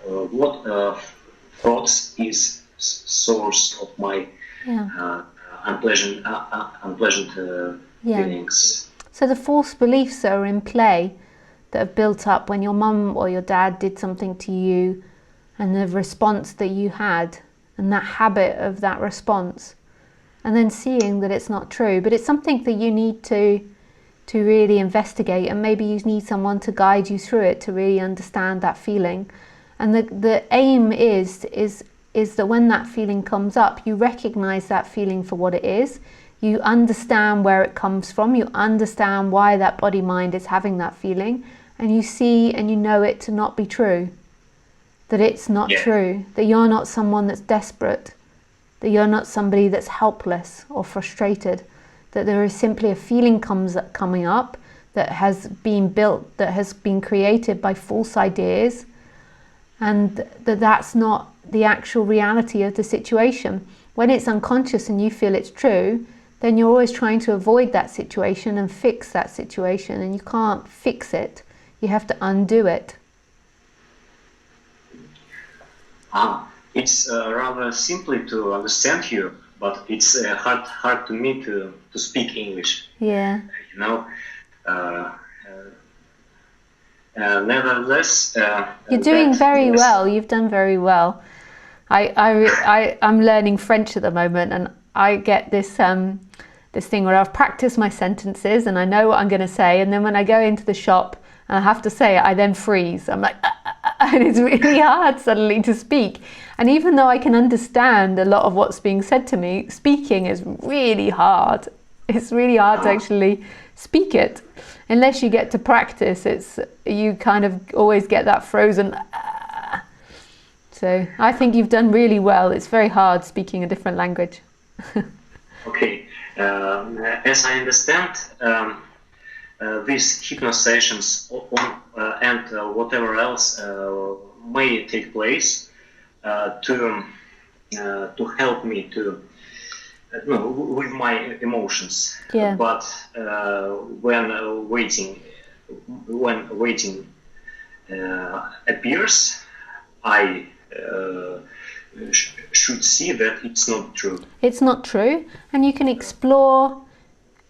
What thoughts is source of my unpleasant feelings? So the false beliefs that are in play, that have built up when your mum or your dad did something to you, and the response that you had, and that habit of that response, and then seeing that it's not true. But it's something that you need to really investigate, and maybe you need someone to guide you through it to really understand that feeling. And the aim is that when that feeling comes up, you recognize that feeling for what it is. You understand where it comes from. You understand why that body mind is having that feeling, and you see and you know it to not be true. That it's not true. That you're not someone that's desperate. That you're not somebody that's helpless or frustrated. That there is simply a feeling coming up that has been built, that has been created by false ideas, and that's not the actual reality of the situation. When it's unconscious and you feel it's true, then you're always trying to avoid that situation and fix that situation, and you can't fix it. You have to undo it. It's rather simply to understand you, but it's hard to me to speak English. Yeah. You know. Nevertheless, you're doing very well. You've done very well. I'm learning French at the moment, and I get this thing where I've practiced my sentences and I know what I'm going to say, and then when I go into the shop and I have to say it, I then freeze. I'm like, and it's really hard suddenly to speak. And even though I can understand a lot of what's being said to me, speaking is really hard. It's really hard to actually speak it. Unless you get to practice, you kind of always get that frozen. So I think you've done really well. It's very hard speaking a different language. Okay. As I understand, these hypno sessions and whatever else may take place to help me to with my emotions. Yeah. But when waiting appears, I should see that it's not true. It's not true, and you can explore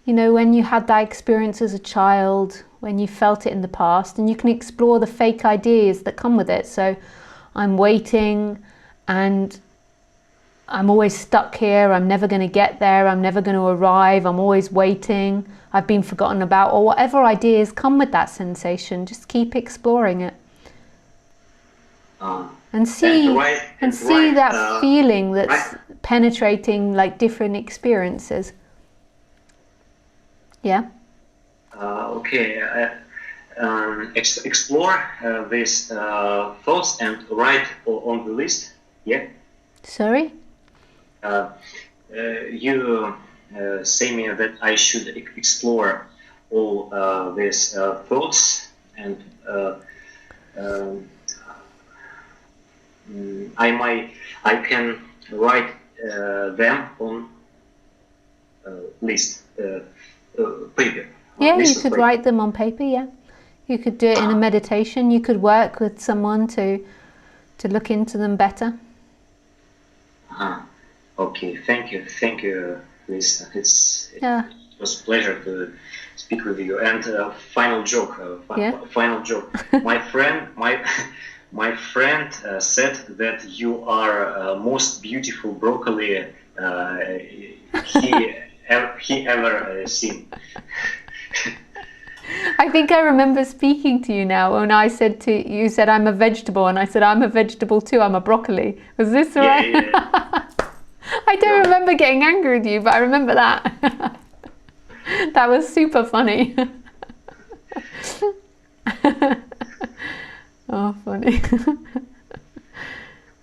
You know, when you had that experience as a child, when you felt it in the past, and you can explore the fake ideas that come with it. So I'm waiting and I'm always stuck here, I'm never going to get there, I'm never going to arrive, I'm always waiting, I've been forgotten about, or whatever ideas come with that sensation. Just keep exploring it. And see that feeling that's penetrating like different experiences. Yeah. Okay. Explore these thoughts and write on the list. Yeah. Sorry. You say me that I should explore all these thoughts and. I can write them on paper. Yeah, you could write them on paper. Yeah, you could do it in a meditation. You could work with someone to look into them better. Okay, thank you, Lisa. It was a pleasure to speak with you. And final joke. Final joke. My friend said that you are most beautiful broccoli he ever seen. I think I remember speaking to you now when I said you said I'm a vegetable, and I said I'm a vegetable too, I'm a broccoli. Was this right? Yeah. I don't remember getting angry with you, but I remember that. That was super funny. Oh, funny.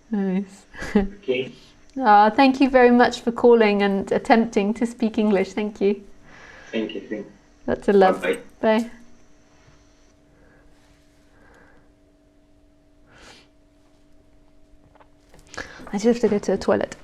Nice. Okay. Thank you very much for calling and attempting to speak English. Thank you. Thank you. That's a love. Bye. Bye. I just have to go to the toilet.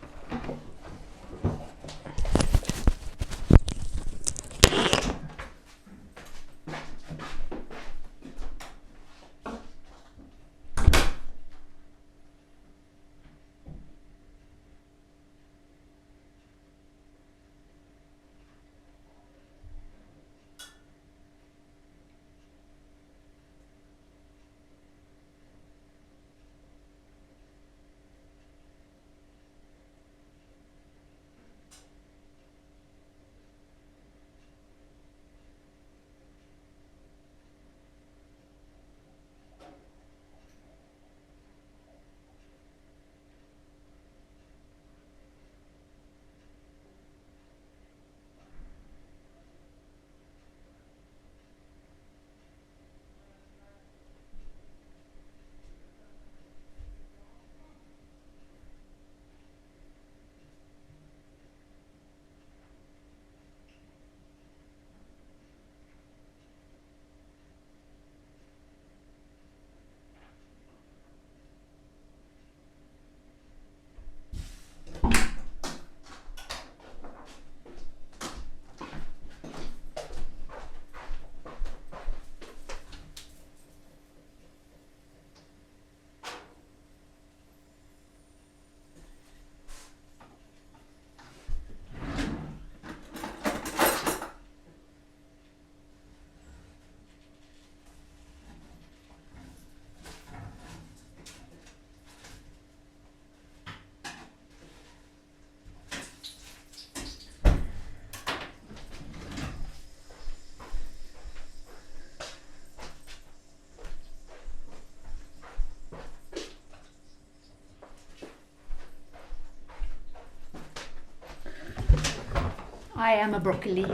I am a broccoli.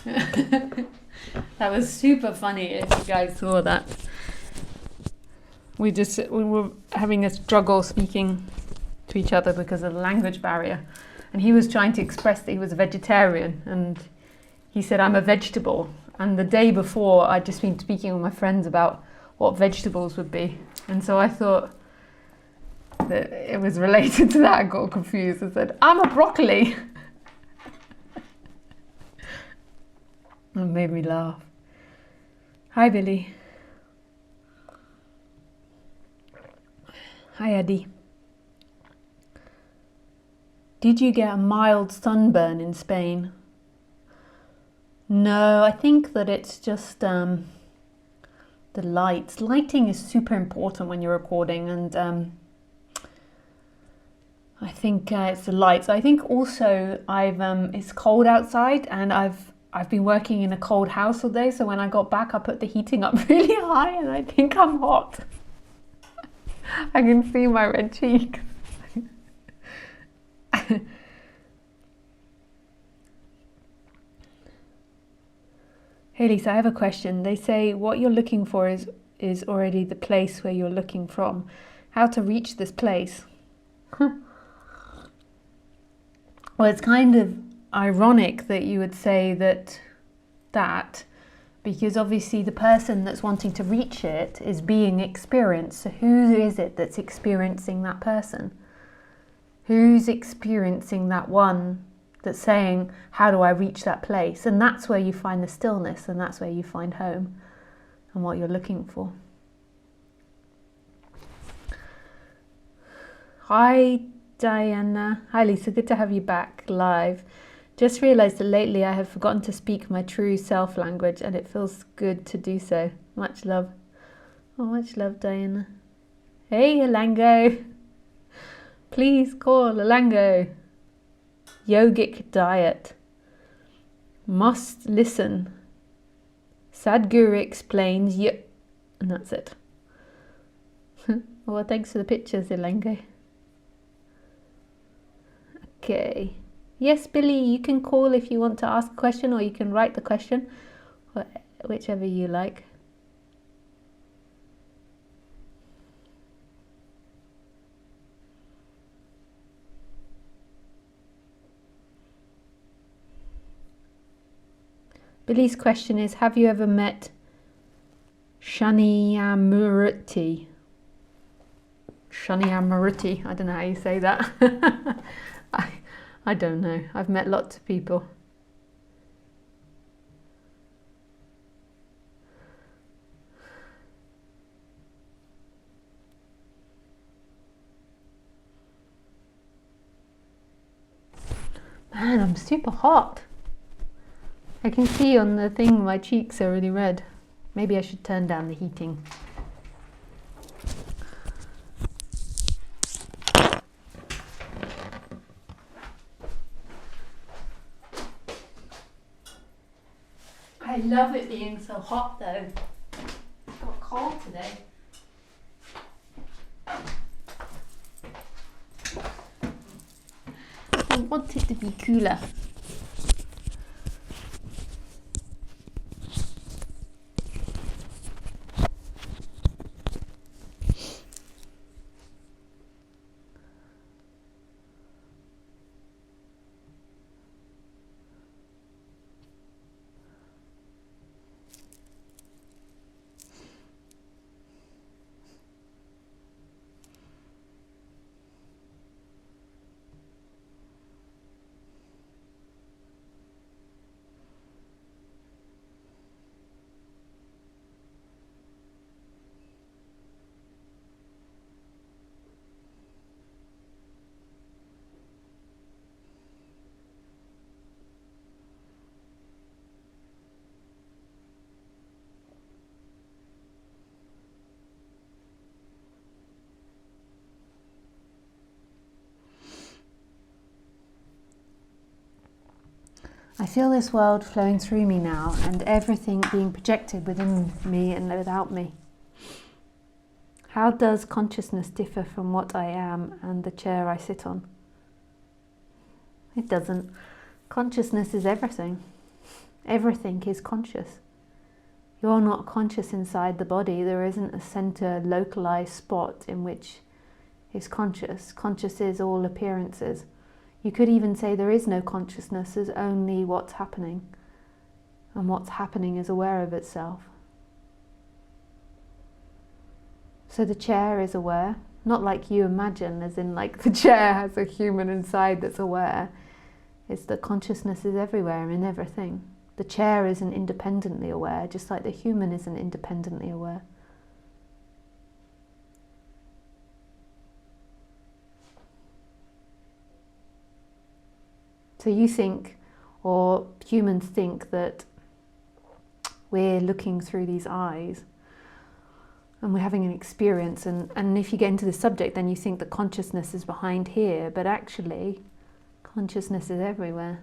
That was super funny if you guys saw that. We were having a struggle speaking to each other because of the language barrier. And he was trying to express that he was a vegetarian, and he said, I'm a vegetable. And the day before, I'd just been speaking with my friends about what vegetables would be. And so I thought that it was related to that. I got confused. I said, I'm a broccoli. It made me laugh. Hi, Billy. Hi, Eddie. Did you get a mild sunburn in Spain? No, I think that it's just the lights. Lighting is super important when you're recording, and I think it's the lights. I think also it's cold outside, and I've been working in a cold house all day, so when I got back I put the heating up really high and I think I'm hot. I can see my red cheeks. Hey Lisa, I have a question. They say what you're looking for is already the place where you're looking from. How to reach this place? Well, it's kind of ironic that you would say that because obviously the person that's wanting to reach it is being experienced. So who is it that's experiencing that person? Who's experiencing that one that's saying, how do I reach that place? And that's where you find the stillness, and that's where you find home and what you're looking for. Hi Diana. Hi Lisa, good to have you back live. Just realised that lately I have forgotten to speak my true self language, and it feels good to do so. Much love. Oh, much love, Diana. Hey Alango. Please call Alango. Yogic diet. Must listen. Sadhguru explains and that's it. Well, thanks for the pictures, Alango. Okay. Yes, Billy, you can call if you want to ask a question, or you can write the question, whichever you like. Billy's question is, have you ever met Shanyamurti? Shanyamurti, I don't know how you say that. I don't know. I've met lots of people. Man, I'm super hot. I can see on the thing my cheeks are really red. Maybe I should turn down the heating. I love it being so hot though. It's got cold today. I want it to be cooler. I feel this world flowing through me now, and everything being projected within me and without me. How does consciousness differ from what I am and the chair I sit on? It doesn't. Consciousness is everything. Everything is conscious. You're not conscious inside the body. There isn't a center, localized spot in which is conscious. Conscious is all appearances. You could even say there is no consciousness, there's only what's happening. And what's happening is aware of itself. So the chair is aware, not like you imagine, as in like the chair has a human inside that's aware. It's that consciousness is everywhere in everything. The chair isn't independently aware, just like the human isn't independently aware. So you think, or humans think, that we're looking through these eyes and we're having an experience, and if you get into the subject, then you think that consciousness is behind here, but actually consciousness is everywhere,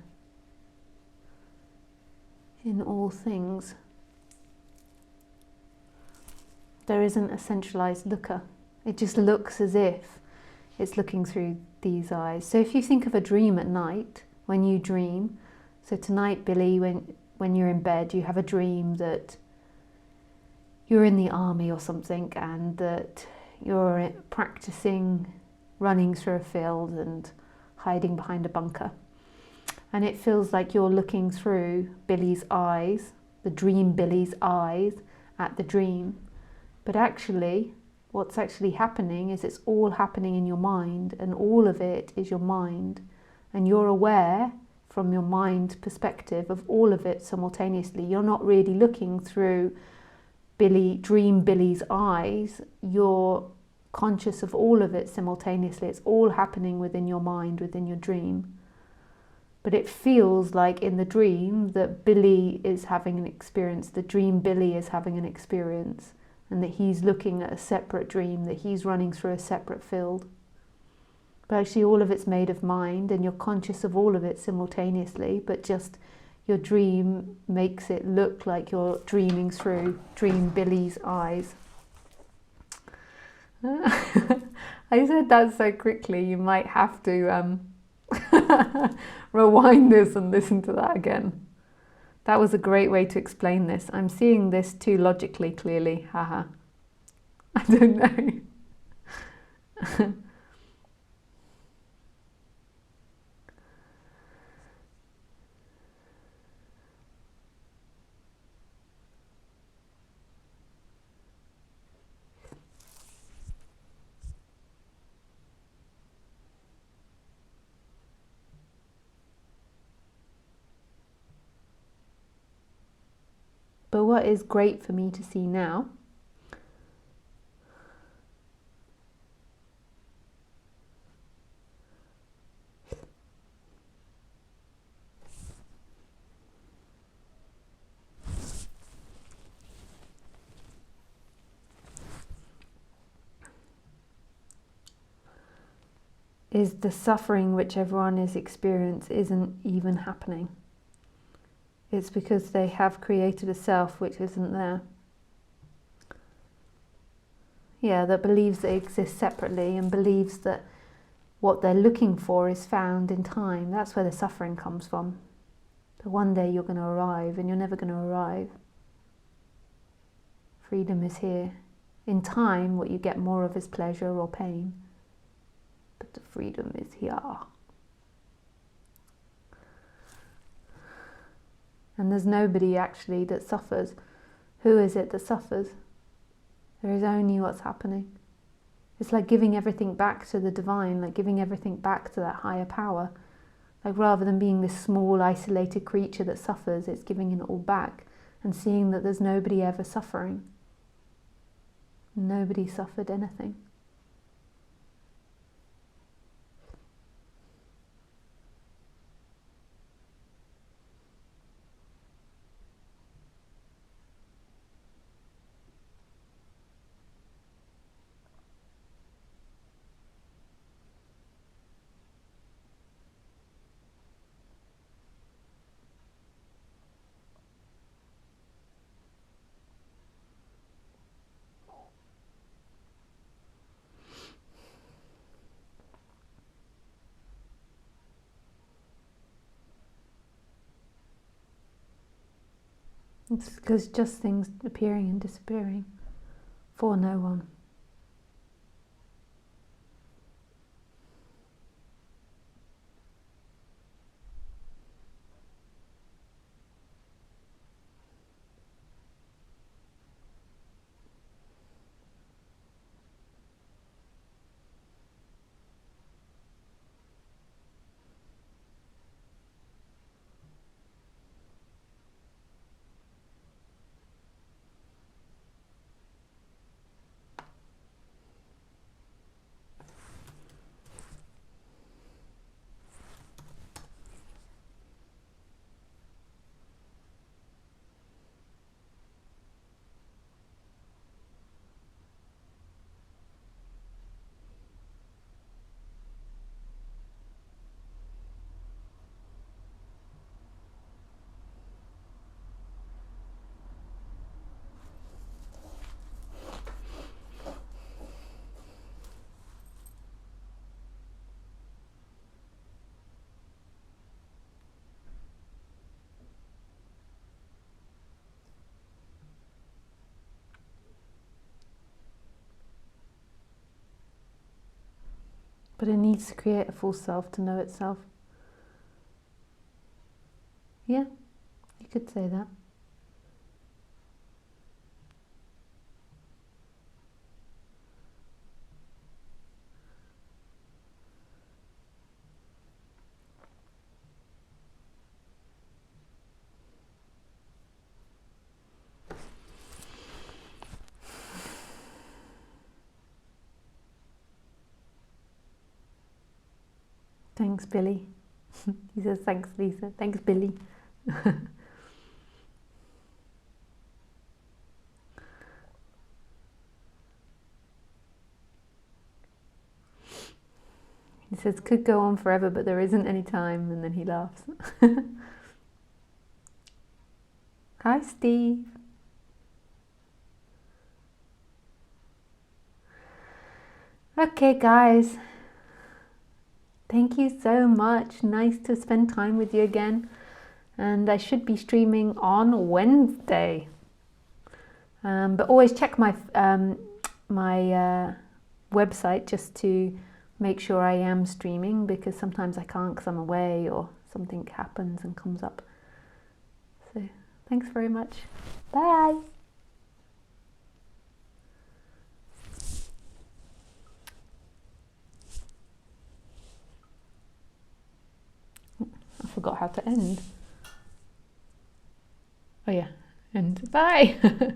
in all things. There isn't a centralized looker. It just looks as if it's looking through these eyes. So if you think of a dream at night, when you dream, so tonight, Billy, when you're in bed, you have a dream that you're in the army or something, and that you're practicing running through a field and hiding behind a bunker. And it feels like you're looking through Billy's eyes, the dream Billy's eyes, at the dream. But actually, what's actually happening is it's all happening in your mind, and all of it is your mind. And you're aware from your mind perspective of all of it simultaneously. You're not really looking through dream Billy's eyes. You're conscious of all of it simultaneously. It's all happening within your mind, within your dream. But it feels like in the dream that Billy is having an experience, the dream Billy is having an experience, and that he's looking at a separate dream, that he's running through a separate field. But actually all of it's made of mind, and you're conscious of all of it simultaneously, but just your dream makes it look like you're dreaming through dream Billy's eyes. I said that so quickly, you might have to rewind this and listen to that again. That was a great way to explain this. I'm seeing this too logically, clearly. Haha. I don't know. But what is great for me to see now is the suffering which everyone is experiencing isn't even happening. It's because they have created a self which isn't there. Yeah, that believes they exist separately and believes that what they're looking for is found in time. That's where the suffering comes from. That one day you're going to arrive, and you're never going to arrive. Freedom is here. In time, what you get more of is pleasure or pain. But the freedom is here. And there's nobody actually that suffers. Who is it that suffers? There is only what's happening. It's like giving everything back to the divine, like giving everything back to that higher power. Like rather than being this small, isolated creature that suffers, it's giving it all back and seeing that there's nobody ever suffering. Nobody suffered anything. It's because just things appearing and disappearing for no one. But it needs to create a full self to know itself. Yeah, you could say that. Thanks, Billy. He says, thanks, Lisa. Thanks, Billy. He says, could go on forever, but there isn't any time. And then he laughs. Hi, Steve. Okay, guys. Thank you so much. Nice to spend time with you again. And I should be streaming on Wednesday. But always check my website just to make sure I am streaming, because sometimes I can't because I'm away or something happens and comes up. So thanks very much. Bye. I forgot how to end. Oh yeah, and bye.